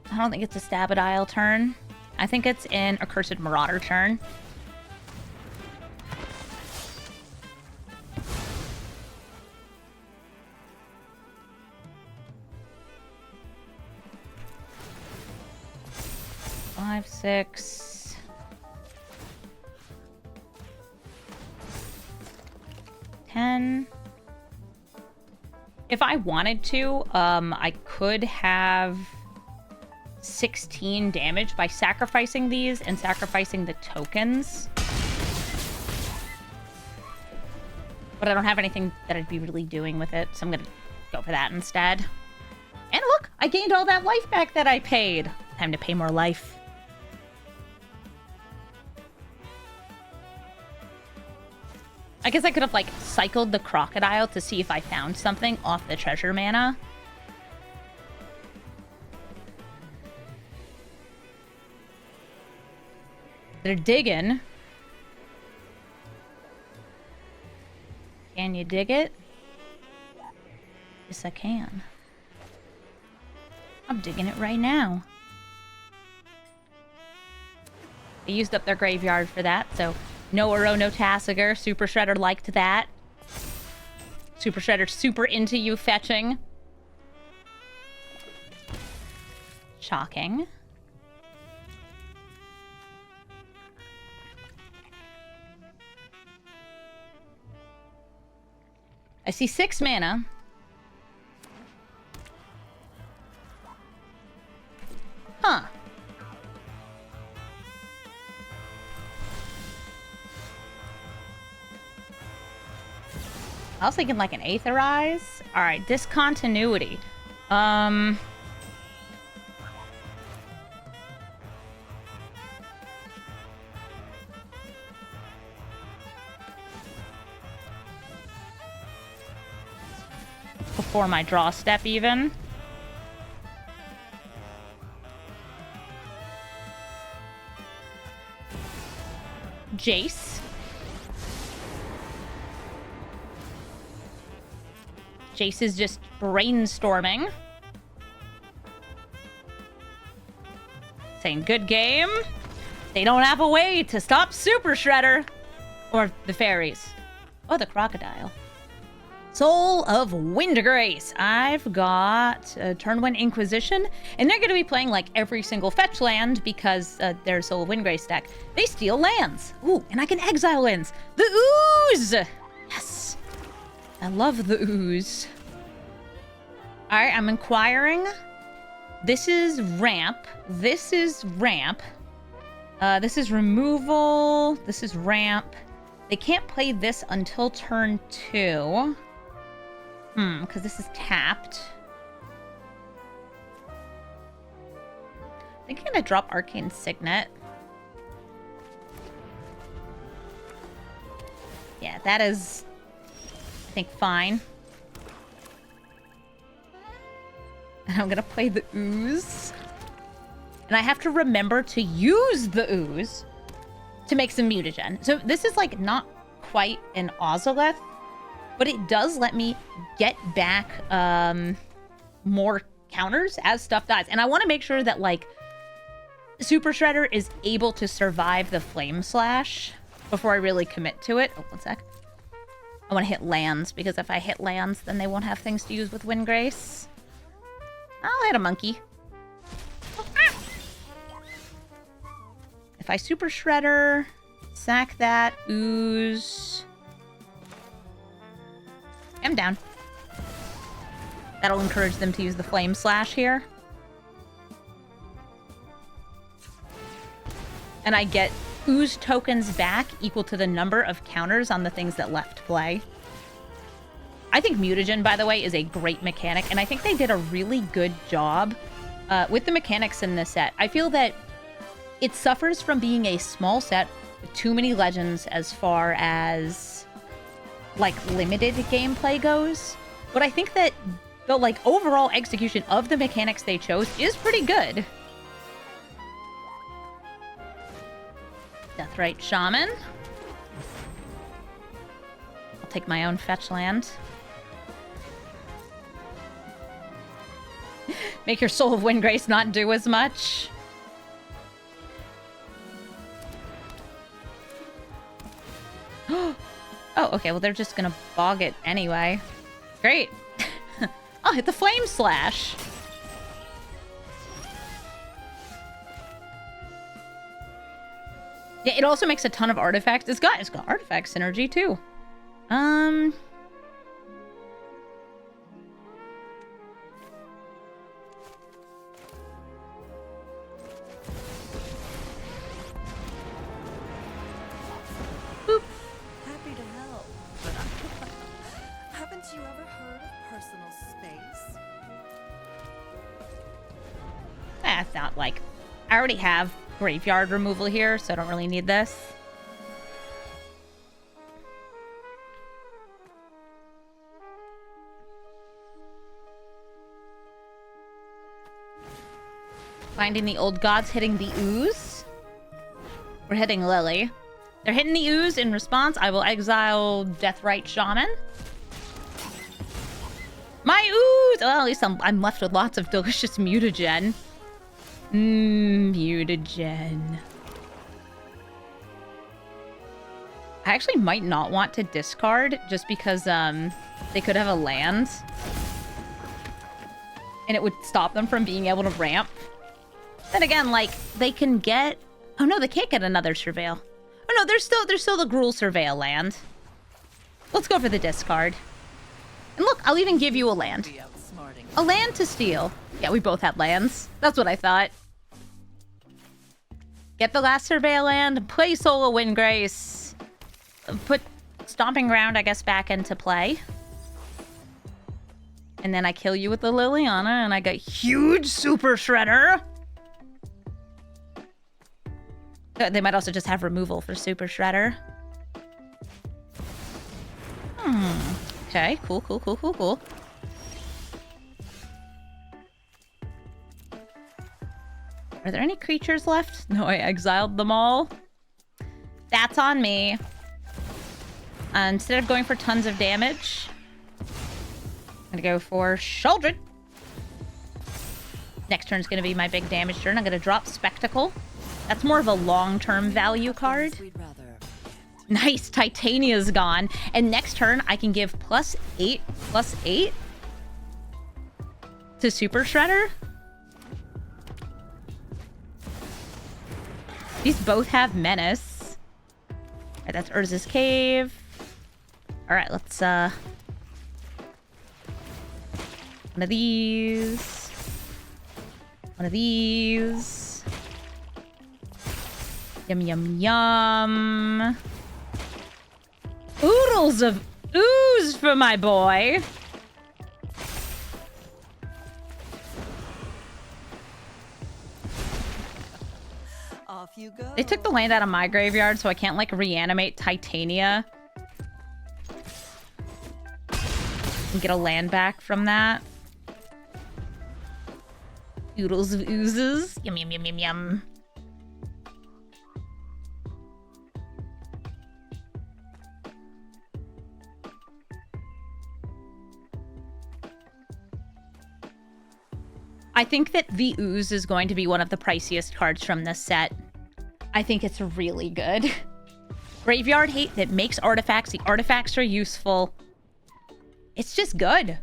I don't think it's a Stabadile turn. I think it's an Accursed Marauder turn. Five, 6. 10. If I wanted to, I could have 16 damage by sacrificing these and sacrificing the tokens. But I don't have anything that I'd be really doing with it, so I'm gonna go for that instead. And look, I gained all that life back that I paid. Time to pay more life. I guess I could have, like, cycled the crocodile to see if I found something off the treasure mana. They're digging. Can you dig it? Yes, I can. I'm digging it right now. They used up their graveyard for that, so no Uro, no Tasigur. Super Shredder liked that. Super Shredder super into you fetching. Shocking. I see 6 mana. Huh. I was thinking like an Aetherize. Alright, discontinuity. Before my draw step even. Jace. Jace is just brainstorming. Saying, good game. They don't have a way to stop Super Shredder. Or the fairies. Oh, the crocodile. Soul of Windgrace. I've got turn 1 Inquisition, and they're going to be playing like every single fetch land because their Soul of Windgrace deck. They steal lands. Ooh, and I can exile lands. The Ooze! Yes. I love the Ooze. Alright, I'm inquiring. This is ramp. This is ramp. This is removal. This is ramp. They can't play this until turn 2. Because this is tapped. I think I'm gonna drop Arcane Signet. Yeah, that is, I think, fine. And I'm gonna play the ooze. And I have to remember to use the ooze to make some mutagen. So this is like not quite an ozolith, but it does let me get back more counters as stuff dies. And I want to make sure that like Super Shredder is able to survive the Flame Slash before I really commit to it. Oh, one sec. I want to hit lands, because if I hit lands, then they won't have things to use with Windgrace. I'll hit a monkey. If I Super Shredder, sack that, ooze. I'm down. That'll encourage them to use the Flame Slash here. And I get ooze tokens back equal to the number of counters on the things that left play. I think mutagen, by the way, is a great mechanic, and I think they did a really good job with the mechanics in this set. I feel that it suffers from being a small set with too many legends as far as like limited gameplay goes, but I think that the like overall execution of the mechanics they chose is pretty good. Deathrite Shaman. I'll take my own fetch land. Make your Soul of Windgrace not do as much. Oh, okay, well they're just gonna bog it anyway. Great. I'll hit the Flame Slash. Yeah, it also makes a ton of artifacts. It's got artifact synergy too. Boop. Happy to help. But haven't you ever heard of personal space? That's not like... I already have graveyard removal here, so I don't really need this. Finding the old gods, hitting the ooze. We're hitting Lily. They're hitting the ooze. In response, I will exile Deathrite Shaman. My ooze! Well, at least I'm left with lots of delicious mutagen. Mutagen. I actually might not want to discard just because they could have a land. And it would stop them from being able to ramp. Then again, like, they can get... Oh no, they can't get another Surveil. Oh no, there's still the Gruul Surveil land. Let's go for the discard. And look, I'll even give you a land. A land to steal. Yeah, we both had lands. That's what I thought. Get the last Surveil land, play Soul of Windgrace. Put Stomping Ground, I guess, back into play. And then I kill you with the Liliana, and I get huge Super Shredder. They might also just have removal for Super Shredder. Okay, cool. Are there any creatures left? No, I exiled them all. That's on me. Instead of going for tons of damage, I'm gonna go for Shouldred. Next turn's gonna be my big damage turn. I'm gonna drop Spectacle. That's more of a long-term value card. Nice, Titania's gone. And next turn, I can give +8/+8 to Super Shredder. These both have Menace. Alright, that's Urza's Cave. Alright, let's, one of these. One of these. Yum, yum, yum. Oodles of ooze for my boy. you go. They took the land out of my graveyard, so I can't, like, reanimate Titania. And get a land back from that. Oodles of oozes. Yum, yum, yum, yum, yum. I think that the ooze is going to be one of the priciest cards from this set. I think it's really good. Graveyard hate that makes artifacts. The artifacts are useful. It's just good.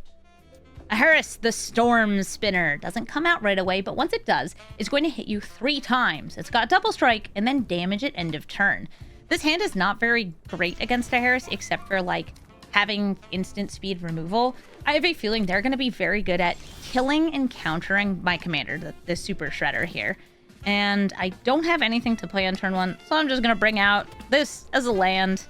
Aharis, the Storm Spinner. Doesn't come out right away, but once it does, it's going to hit you 3 times. It's got double strike and then damage at end of turn. This hand is not very great against Aharis, except for, like, having instant speed removal. I have a feeling they're going to be very good at killing and countering my commander, the Super Shredder here. And I don't have anything to play on turn 1, so I'm just going to bring out this as a land.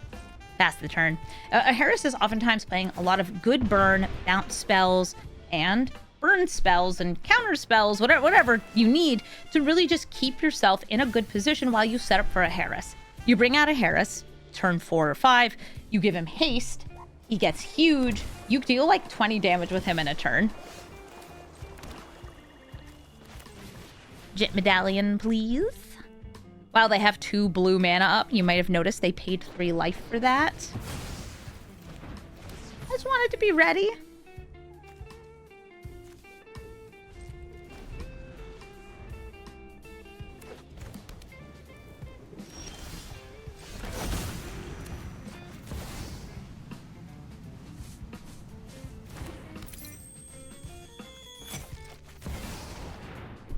Pass the turn. Aharis is oftentimes playing a lot of good burn, bounce spells, and burn spells and counter spells, whatever you need to really just keep yourself in a good position while you set up for Aharis. You bring out Aharis, turn 4 or 5, you give him haste, he gets huge, you deal like 20 damage with him in a turn. Jet Medallion, please. Wow, they have 2 blue mana up. You might have noticed they paid 3 life for that. I just wanted to be ready.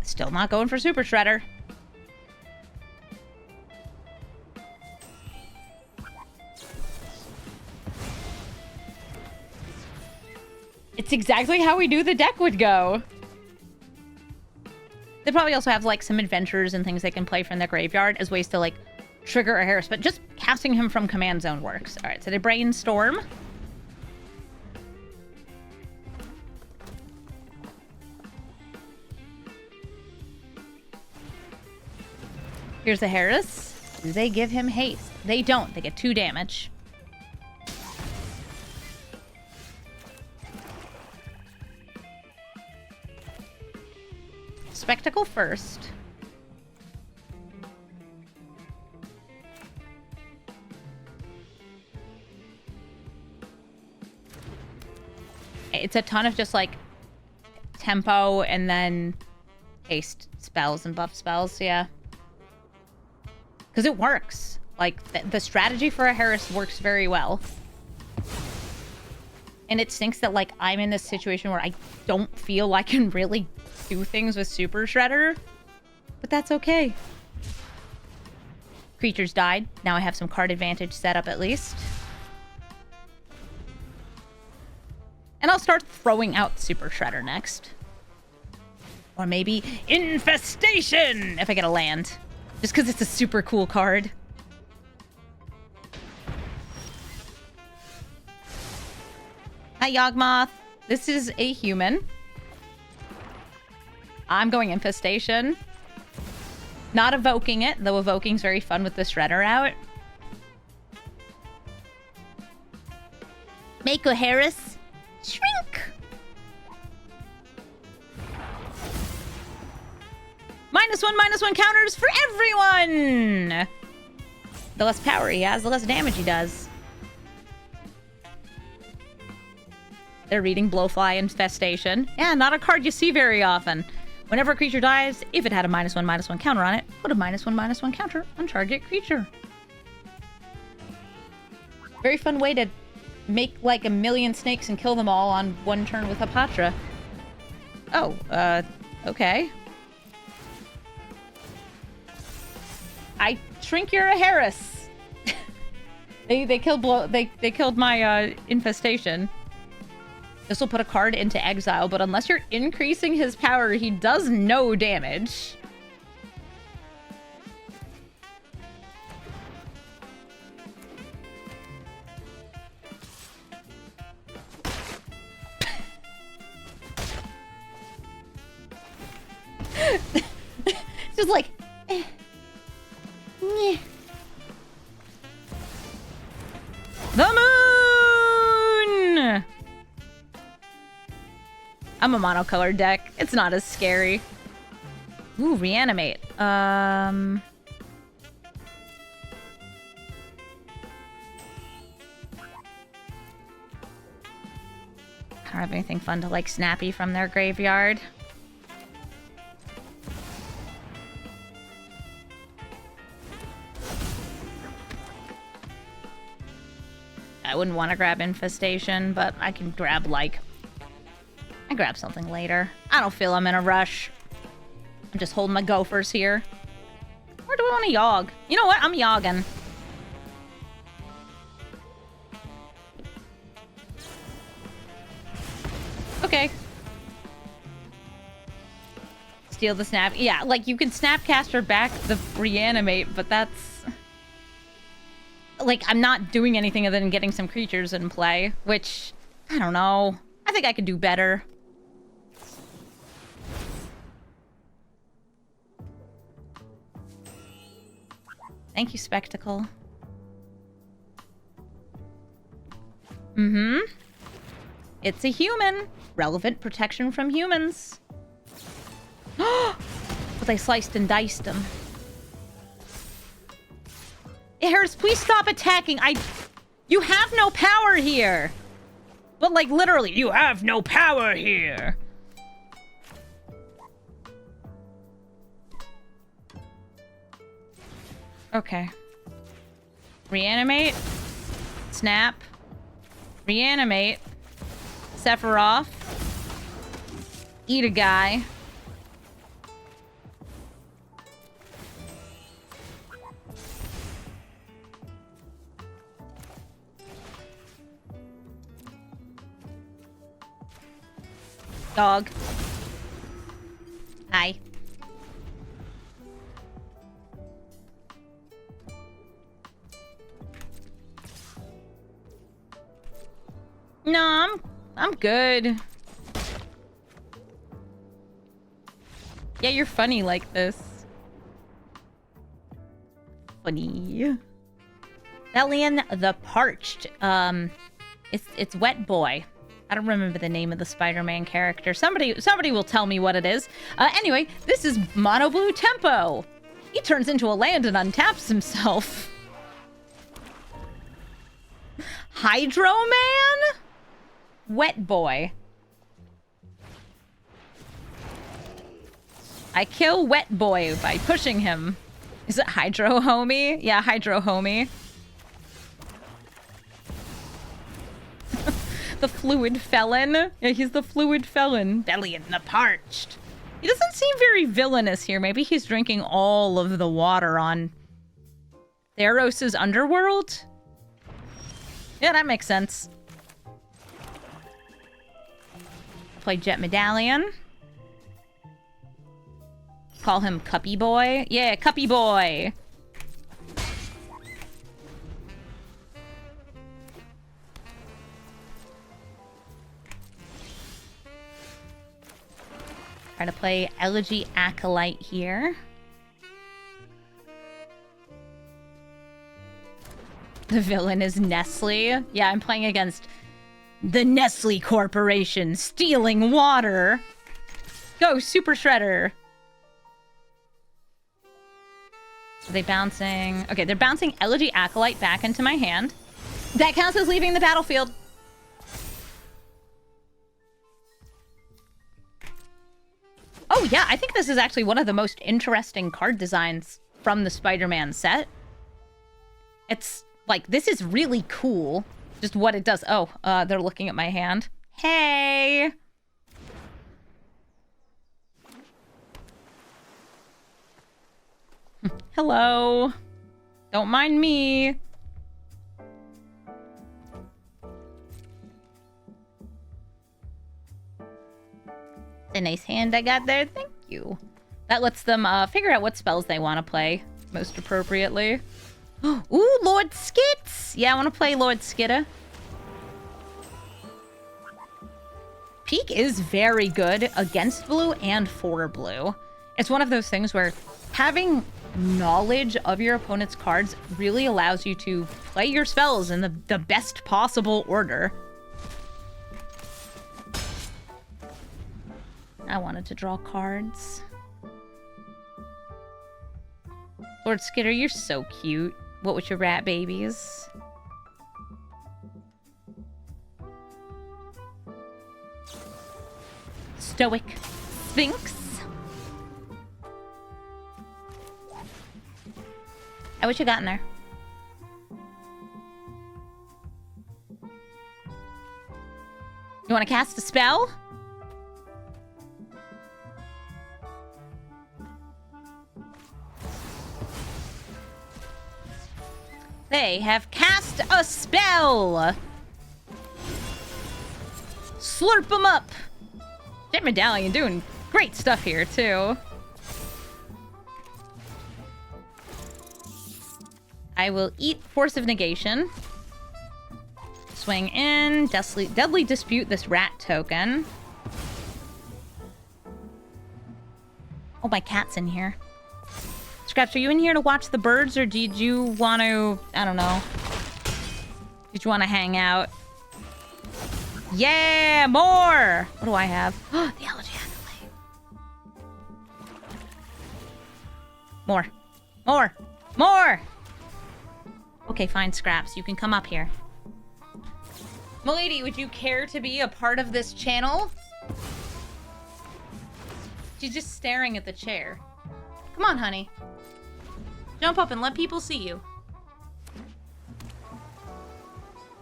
Still not going for Super Shredder. It's exactly how we knew the deck would go. They probably also have, like, some adventures and things they can play from the graveyard as ways to, like, trigger Aharis, but just casting him from command zone works. All right, so they brainstorm. Here's Aharis. Do they give him haste? They don't. They get 2 damage. Spectacle first. It's a ton of just, like, tempo and then haste spells and buff spells, yeah. Because it works. Like, the strategy for Aharis works very well. And it stinks that, like, I'm in this situation where I don't feel I can really do things with Super Shredder. But that's okay. Creatures died. Now I have some card advantage set up at least. And I'll start throwing out Super Shredder next. Or maybe Infestation if I get a land. Just because it's a super cool card. Hi, Yawgmoth. This is a human. I'm going Infestation. Not evoking it, though evoking's very fun with the Shredder out. Make Aharis shrink. -1/-1 counters for everyone! The less power he has, the less damage he does. They're reading Blowfly Infestation. Yeah, not a card you see very often. Whenever a creature dies, if it had a -1/-1 counter on it, put a -1/-1 counter on target creature. Very fun way to make like a million snakes and kill them all on one turn with a Patra. Oh, okay. I shrink your Aharis. they killed my infestation. This will put a card into exile, but unless you're increasing his power, he does no damage. Just like, eh. I'm a monocolored deck. It's not as scary. Ooh, reanimate. I don't have anything fun to, like, snappy from their graveyard. I wouldn't want to grab Infestation, but I can grab, like... I grab something later. I don't feel I'm in a rush. I'm just holding my gophers here. Or do I want to yog? You know what? I'm yogging. Okay. Steal the snap. Yeah, like, you can Snapcaster back the reanimate, but that's... Like, I'm not doing anything other than getting some creatures in play, which, I don't know. I think I could do better. Thank you, Spectacle. Mm-hmm. It's a human. Relevant protection from humans. But they sliced and diced him. Harris, please stop attacking. You have no power here. But, like, literally, you have no power here. Okay. Reanimate. Snap. Reanimate. Sephiroth. Eat a guy. Dog. Hi. No, I'm good. Yeah, you're funny like this. Funny. Bellion the Parched. It's Wet Boy. I don't remember the name of the Spider-Man character. Somebody will tell me what it is. Anyway, this is Mono Blue Tempo. He turns into a land and untaps himself. Hydro Man? Wet Boy. I kill Wet Boy by pushing him. Is it Hydro Homie? Yeah, Hydro Homie. The Fluid Felon. Yeah, he's the Fluid Felon. Bellion the Parched. He doesn't seem very villainous here. Maybe he's drinking all of the water on Theros' underworld? Yeah, that makes sense. Play Jet Medallion. Call him Cuppy Boy. Yeah, Cuppy Boy. Try to play Elegy Acolyte here. The villain is Nestle. Yeah, I'm playing against the Nestle Corporation, stealing water. Go, Super Shredder. Are they bouncing? Okay, they're bouncing Elegy Acolyte back into my hand. That counts as leaving the battlefield. Oh yeah, I think this is actually one of the most interesting card designs from the Spider-Man set. It's like, this is really cool. Just what it does. Oh, they're looking at my hand. Hey! Hello. Don't mind me. A nice hand I got there. Thank you. That lets them figure out what spells they want to play most appropriately. Ooh, Lord Skits! Yeah, I want to play Lord Skitta. Peak is very good against blue and for blue. It's one of those things where having knowledge of your opponent's cards really allows you to play your spells in the best possible order. I wanted to draw cards. Lord Skitter, you're so cute. What with your rat babies? Stoic Sphinx. I wish you got in there. You want to cast a spell? They have cast a spell! Slurp them up! Jet Medallion doing great stuff here, too. I will eat Force of Negation. Swing in, deadly dispute this rat token. Oh, my cat's in here. Scraps, are you in here to watch the birds, or did you want to, I don't know. Did you want to hang out? Yeah, more! What do I have? Oh, the elegy accolade. More. More! More! Okay, fine, Scraps. You can come up here. Milady, would you care to be a part of this channel? She's just staring at the chair. Come on, honey. Jump up and let people see you.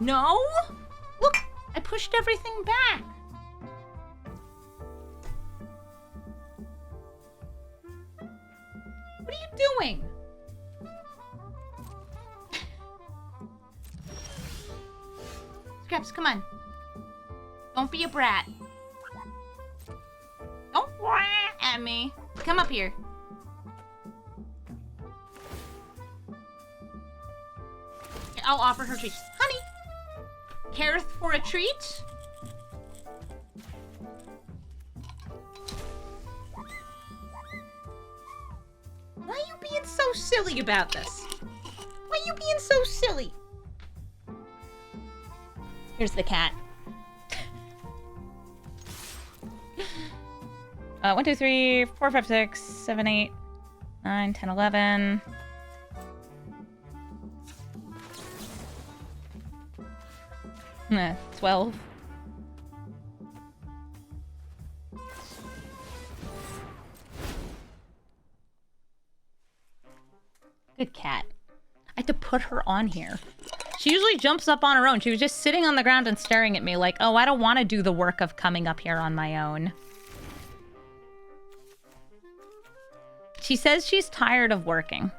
No? Look, I pushed everything back. What are you doing? Scraps, come on. Don't be a brat. Don't brat at me. Come up here. I'll offer her treats. Honey, careth for a treat? Why are you being so silly about this? Why are you being so silly? Here's the cat. 1, 2, 3, 4, 5, 6, 7, 8, 9, 10, 11. Nah, 12. Good cat. I had to put her on here. She usually jumps up on her own. She was just sitting on the ground and staring at me like, oh, I don't want to do the work of coming up here on my own. She says she's tired of working.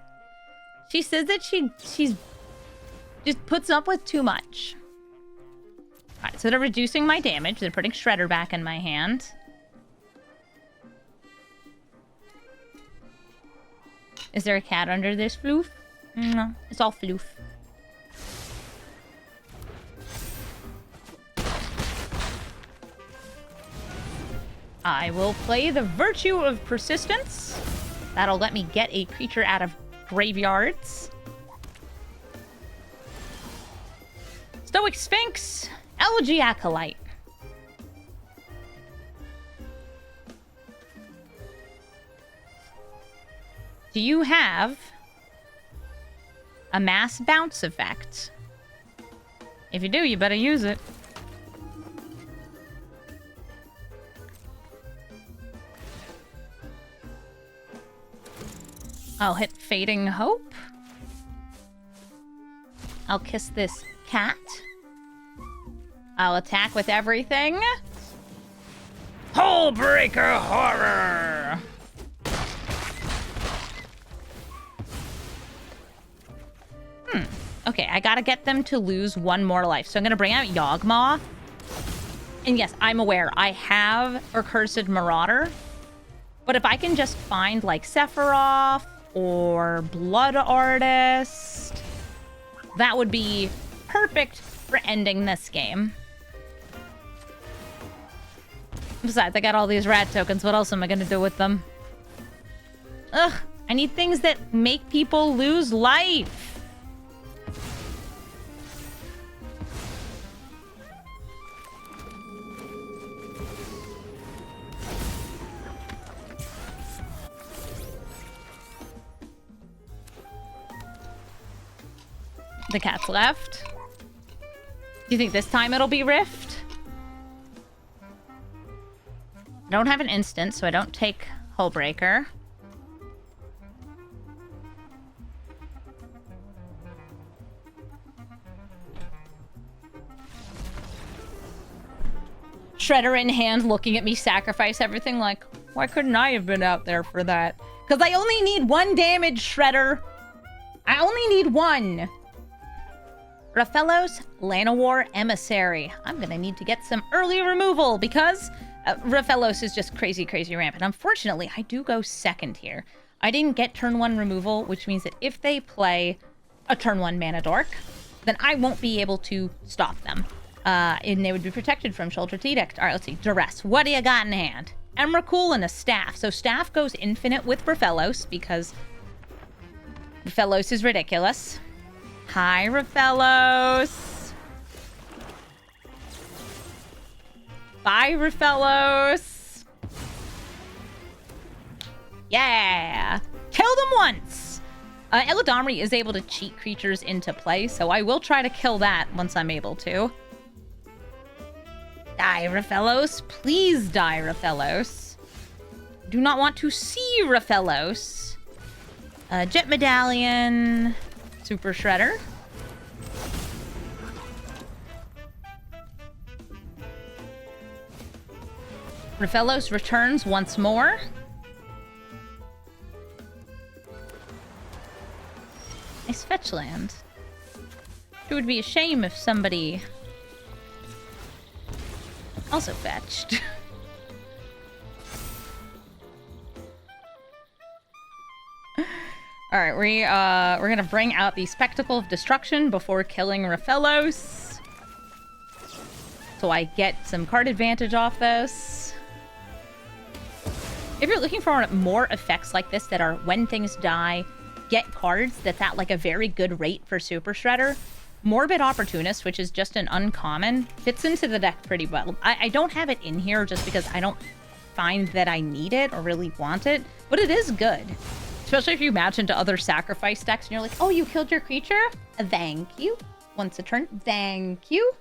She says that she's just puts up with too much. Alright, so they're reducing my damage. They're putting Shredder back in my hand. Is there a cat under this floof? No, it's all floof. I will play the Virtue of Persistence. That'll let me get a creature out of graveyards. Stoic Sphinx. Elegy Acolyte. Do you have a mass bounce effect? If you do, you better use it. I'll hit Fading Hope. I'll kiss this cat. I'll attack with everything. Hullbreaker Horror! Okay, I gotta get them to lose one more life. So I'm gonna bring out Yawgmoth. And yes, I'm aware, I have Accursed Marauder. But if I can just find, like, Sephiroth or Blood Artist, that would be perfect for ending this game. Besides, I got all these rat tokens. What else am I gonna do with them? Ugh, I need things that make people lose life. The cat's left. Do you think this time it'll be Rift? I don't have an instant, so I don't take Hullbreaker. Shredder in hand, looking at me sacrifice everything like, why couldn't I have been out there for that? Because I only need 1 damage, Shredder. I only need 1. Raflos, Lanir, Emissary. I'm going to need to get some early removal because Raflos is just crazy, crazy rampant. Unfortunately, I do go second here. I didn't get turn 1 removal, which means that if they play a turn 1 mana dork, then I won't be able to stop them. And they would be protected from Shoulder to Edict. All right, let's see. Duress. What do you got in hand? Emrakul and a staff. So staff goes infinite with Raflos because Raflos is ridiculous. Hi, Raflos. Bye, Raflos. Yeah. Killed him once. Eladamri is able to cheat creatures into play, so I will try to kill that once I'm able to. Die, Raflos. Please die, Raflos. Do not want to see Raflos. Jet Medallion. Super Shredder. Raflos returns once more. Nice fetch land. It would be a shame if somebody also fetched. All right, we're gonna bring out the Spectacle of Destruction before killing Raflos, so I get some card advantage off this. If you're looking for more effects like this that are when things die, get cards that's at like a very good rate for Super Shredder, Morbid Opportunist, which is just an uncommon, fits into the deck pretty well. I don't have it in here just because I don't find that I need it or really want it, but it is good. Especially if you match into other sacrifice decks and you're like, oh, you killed your creature? Thank you. Once a turn. Thank you.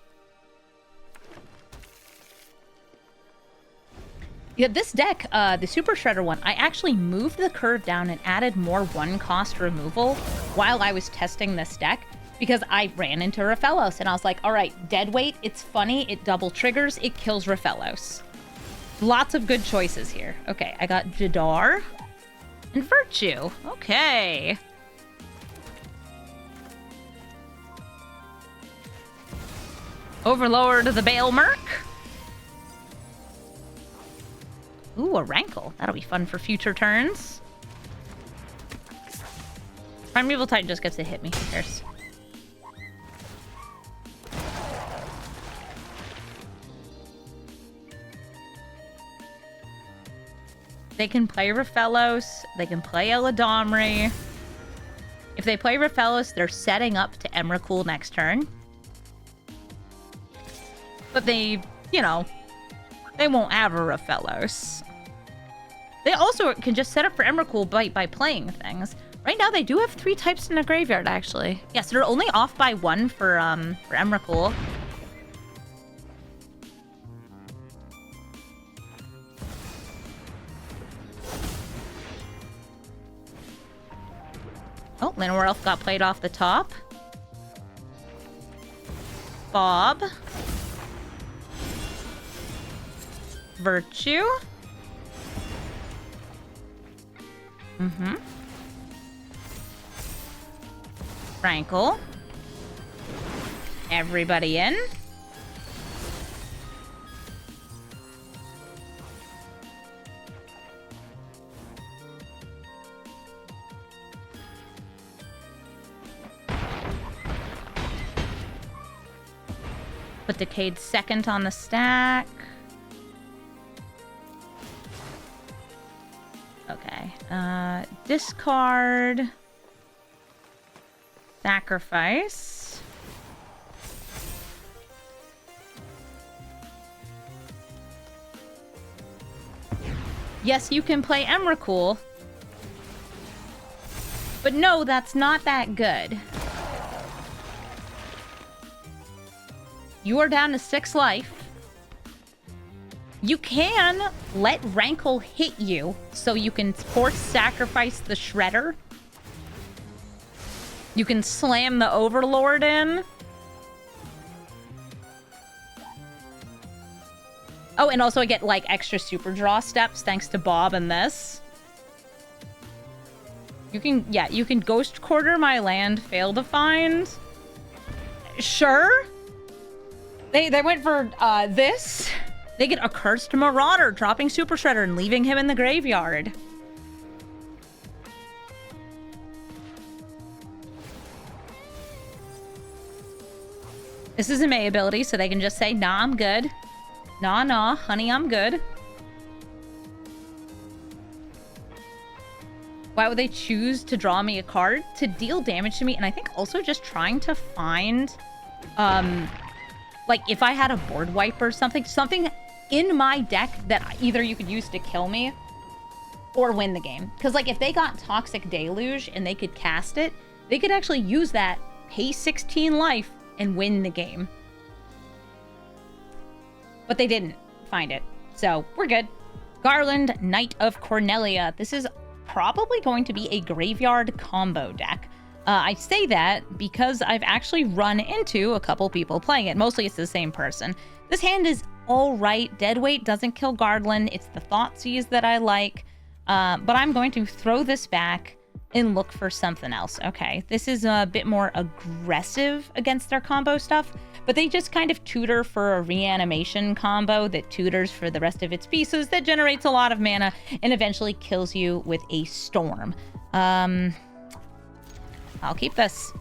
Yeah, this deck, the Super Shredder one, I actually moved the curve down and added more 1-cost removal while I was testing this deck because I ran into Raflos and I was like, all right, dead weight, it's funny, it double triggers, it kills Raflos. Lots of good choices here. Okay, I got Jadar. And Virtue. Okay. Overlord of the Bale Merc. Ooh, a Rankle. That'll be fun for future turns. Primeval Titan just gets to hit me. Who cares? They can play Raflos. They can play Eladamri. If they play Raflos, they're setting up to Emrakul next turn. But they, you know, they won't have a Raflos. They also can just set up for Emrakul by playing things. Right now, they do have 3 types in the graveyard, actually. Yes, they're only off by 1 for Emrakul. Oh, Lanir Elf got played off the top. Bob. Virtue. Mm-hmm. Rankle. Everybody in. Put Decayed second on the stack. Okay. Discard. Sacrifice. Yes, you can play Emrakul. But no, that's not that good. You are down to 6 life. You can let Rankle hit you, so you can force sacrifice the Shredder. You can slam the Overlord in. Oh, and also I get, like, extra super draw steps thanks to Bob and this. You can, yeah, you can Ghost Quarter my land, fail to find. Sure. They went for, this. They get a Cursed Marauder, dropping Super Shredder and leaving him in the graveyard. This is a May ability, so they can just say, nah, I'm good. Nah, honey, I'm good. Why would they choose to draw me a card? To deal damage to me, and I think also just trying to find, like, if I had a board wipe or something in my deck that either you could use to kill me or win the game. Because, like, if they got Toxic Deluge and they could cast it, they could actually use that, pay 16 life, and win the game. But they didn't find it. So, we're good. Garland, Knight of Cornelia. This is probably going to be a graveyard combo deck. I say that because I've actually run into a couple people playing it. Mostly it's the same person. This hand is alright. Deadweight doesn't kill Garland. It's the Thoughtseize that I like. But I'm going to throw this back and look for something else. Okay, this is a bit more aggressive against their combo stuff, but they just kind of tutor for a reanimation combo that tutors for the rest of its pieces that generates a lot of mana and eventually kills you with a storm. I'll keep this.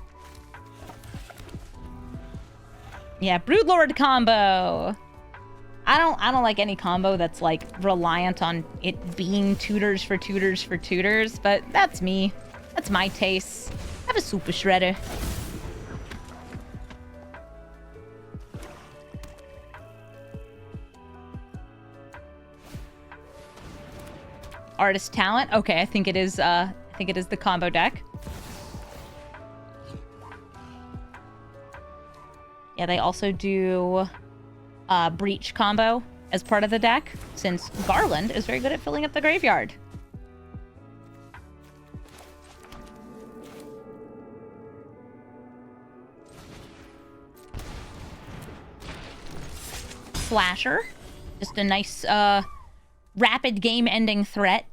Yeah, Broodlord combo. I don't like any combo that's like reliant on it being tutors for tutors for tutors, but that's me. That's my taste. I have a super shredder. Artist talent. Okay, I think it is the combo deck. Yeah, they also do Breach combo as part of the deck, since Garland is very good at filling up the graveyard. Slasher. Just a nice, rapid game-ending threat.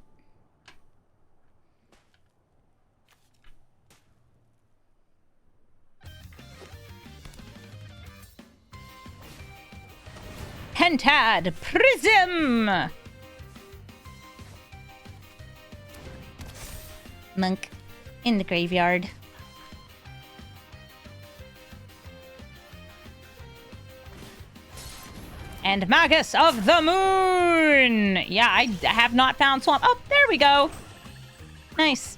Pentad Prism! Monk in the graveyard. And Magus of the Moon! Yeah, I have not found Swamp. Oh, there we go. Nice.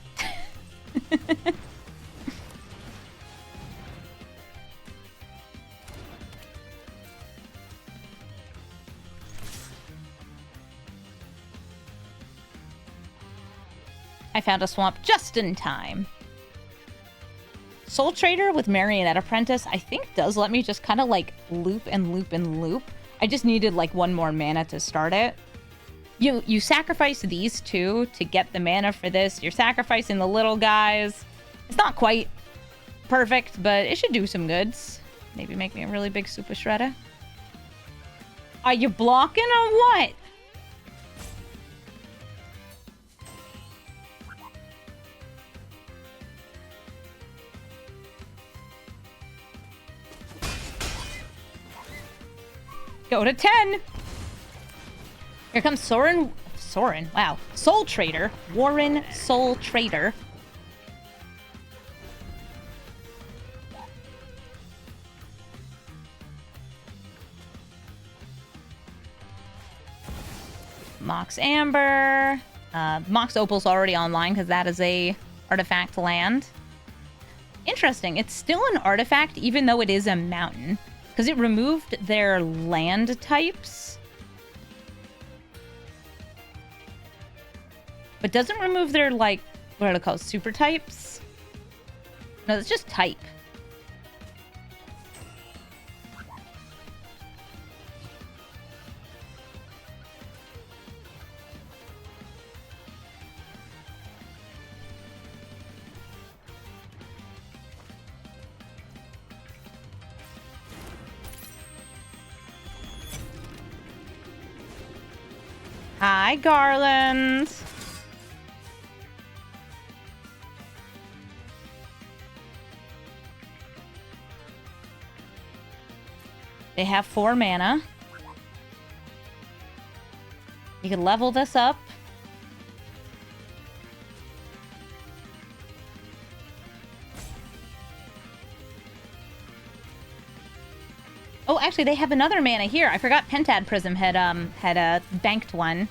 I found a swamp just in time. Soul Trader with Marionette Apprentice, I think does let me just kind of like loop and loop and loop. I just needed like one more mana to start it. You sacrifice these two to get the mana for this. You're sacrificing the little guys. It's not quite perfect, but it should do some goods. Maybe make me a really big super shredder. Are you blocking or what? Go to 10. Here comes Soren. Wow. Soul Trader. Warren Soul Trader. Mox Amber. Mox Opal's already online because that is a artifact land. Interesting. It's still an artifact even though it is a mountain. Because it removed their land types. But doesn't remove their, like, what are they called? Super types? No, it's just type. Hi, Garland. They have 4 mana. You can level this up. Oh, actually, they have another mana here. I forgot Pentad Prism had banked one.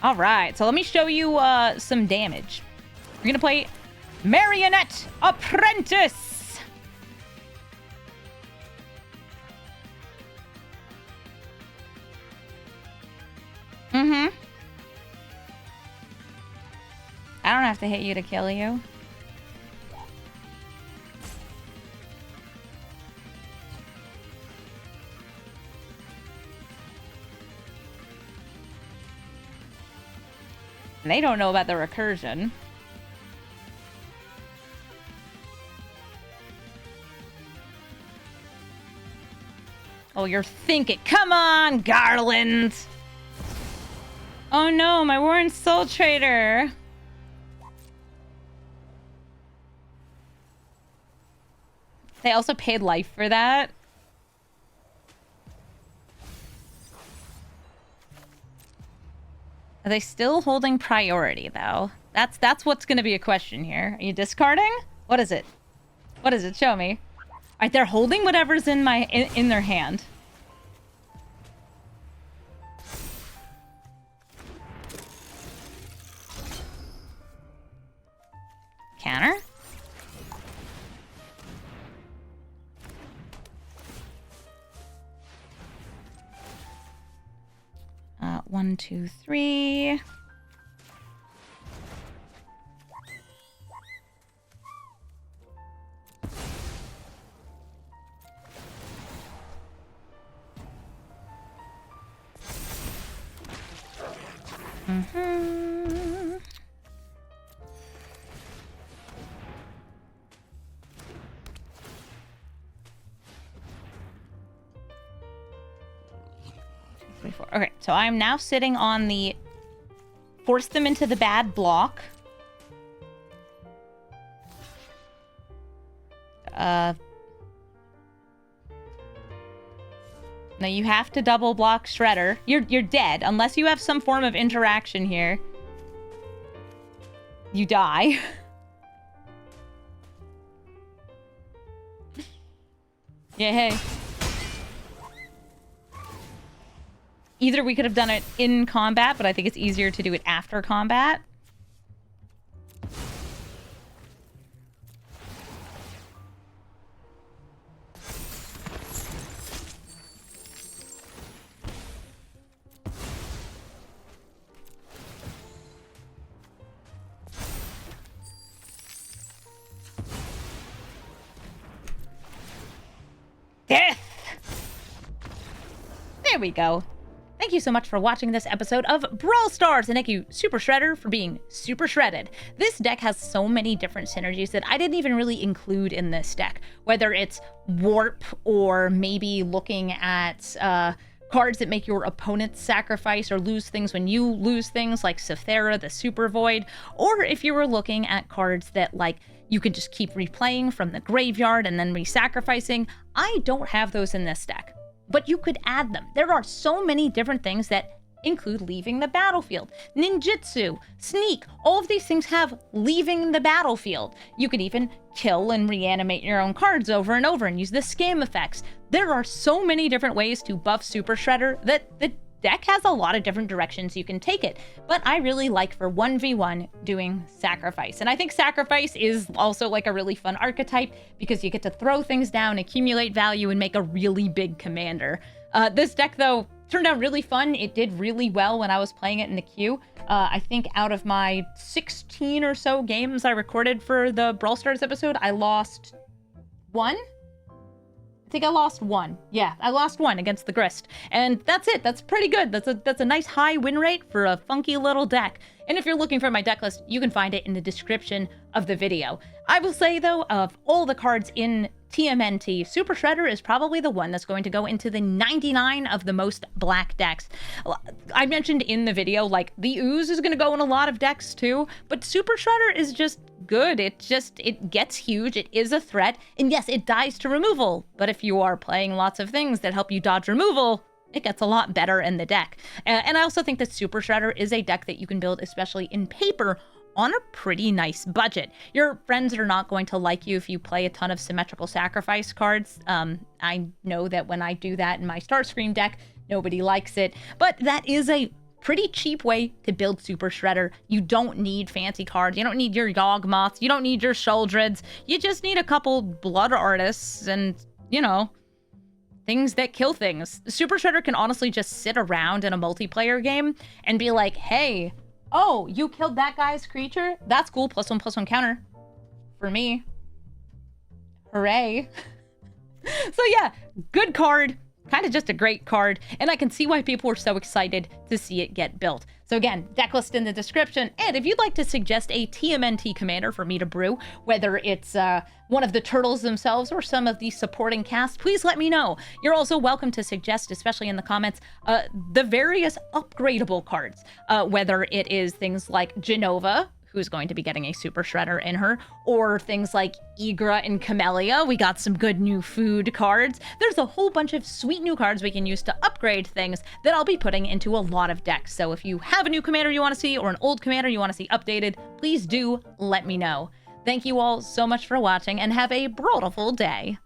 All right, so let me show you some damage. We're gonna play Marionette Apprentice. I don't have to hit you to kill you. And they don't know about the recursion. Oh, you're thinking. Come on, Garland. Oh no, my Warren Soul Trader. They also paid life for that. Are they still holding priority, though? That's what's going to be a question here. Are you discarding? What is it? What is it? Show me. All right, they're holding whatever's in their hand. Counter. 1, 2, 3. Okay, so I'm now sitting on the force them into the bad block. Now you have to double block Shredder. You're dead unless you have some form of interaction here. You die. Yeah, hey. Either we could have done it in combat, but I think it's easier to do it after combat. Death! There we go. Thank you so much for watching this episode of Brawl Stars, and thank you, Super Shredder, for being super shredded. This deck has so many different synergies that I didn't even really include in this deck, whether it's warp or maybe looking at cards that make your opponents sacrifice or lose things when you lose things, like Sephiroth, the Super Void, or if you were looking at cards that, like, you can just keep replaying from the graveyard and then re-sacrificing. I don't have those in this deck, but you could add them. There are so many different things that include leaving the battlefield. Ninjutsu, sneak, all of these things have leaving the battlefield. You could even kill and reanimate your own cards over and over and use the scam effects. There are so many different ways to buff Super Shredder that the deck has a lot of different directions you can take it, but I really like for 1v1 doing sacrifice. And I think sacrifice is also like a really fun archetype because you get to throw things down, accumulate value, and make a really big commander. This deck, though, turned out really fun. It did really well when I was playing it in the queue. I think out of my 16 or so games I recorded for the Brawl Stars episode, I lost one. I think I lost one. Yeah, I lost one against the grist. And that's it. That's pretty good. That's a nice high win rate for a funky little deck. And if you're looking for my deck list, you can find it in the description of the video. I will say, though, of all the cards in TMNT, Super Shredder is probably the one that's going to go into the 99 of the most black decks. I mentioned in the video, like, the Ooze is going to go in a lot of decks too, but Super Shredder is just good. It gets huge, it is a threat, and yes, it dies to removal, but if you are playing lots of things that help you dodge removal, it gets a lot better in the deck. And I also think that Super Shredder is a deck that you can build, especially in paper, on a pretty nice budget. Your friends are not going to like you if you play a ton of symmetrical sacrifice cards. I know that when I do that in my Starscream deck, nobody likes it, but that is a pretty cheap way to build Super Shredder. You don't need fancy cards. You don't need your Yawgmoths. You don't need your Shuldreds. You just need a couple Blood Artists and, you know, things that kill things. Super Shredder can honestly just sit around in a multiplayer game and be like, hey, oh, you killed that guy's creature? That's cool. +1/+1 counter. For me. Hooray. So yeah, good card. Kind of just a great card. And I can see why people were so excited to see it get built. So again, deck list in the description. And if you'd like to suggest a TMNT commander for me to brew, whether it's one of the turtles themselves or some of the supporting cast, please let me know. You're also welcome to suggest, especially in the comments, the various upgradable cards, whether it is things like Genova, who's going to be getting a Super Shredder in her, or things like Igra and Camellia. We got some good new food cards. There's a whole bunch of sweet new cards we can use to upgrade things that I'll be putting into a lot of decks. So if you have a new commander you want to see or an old commander you want to see updated, please do let me know. Thank you all so much for watching and have a brawlful day.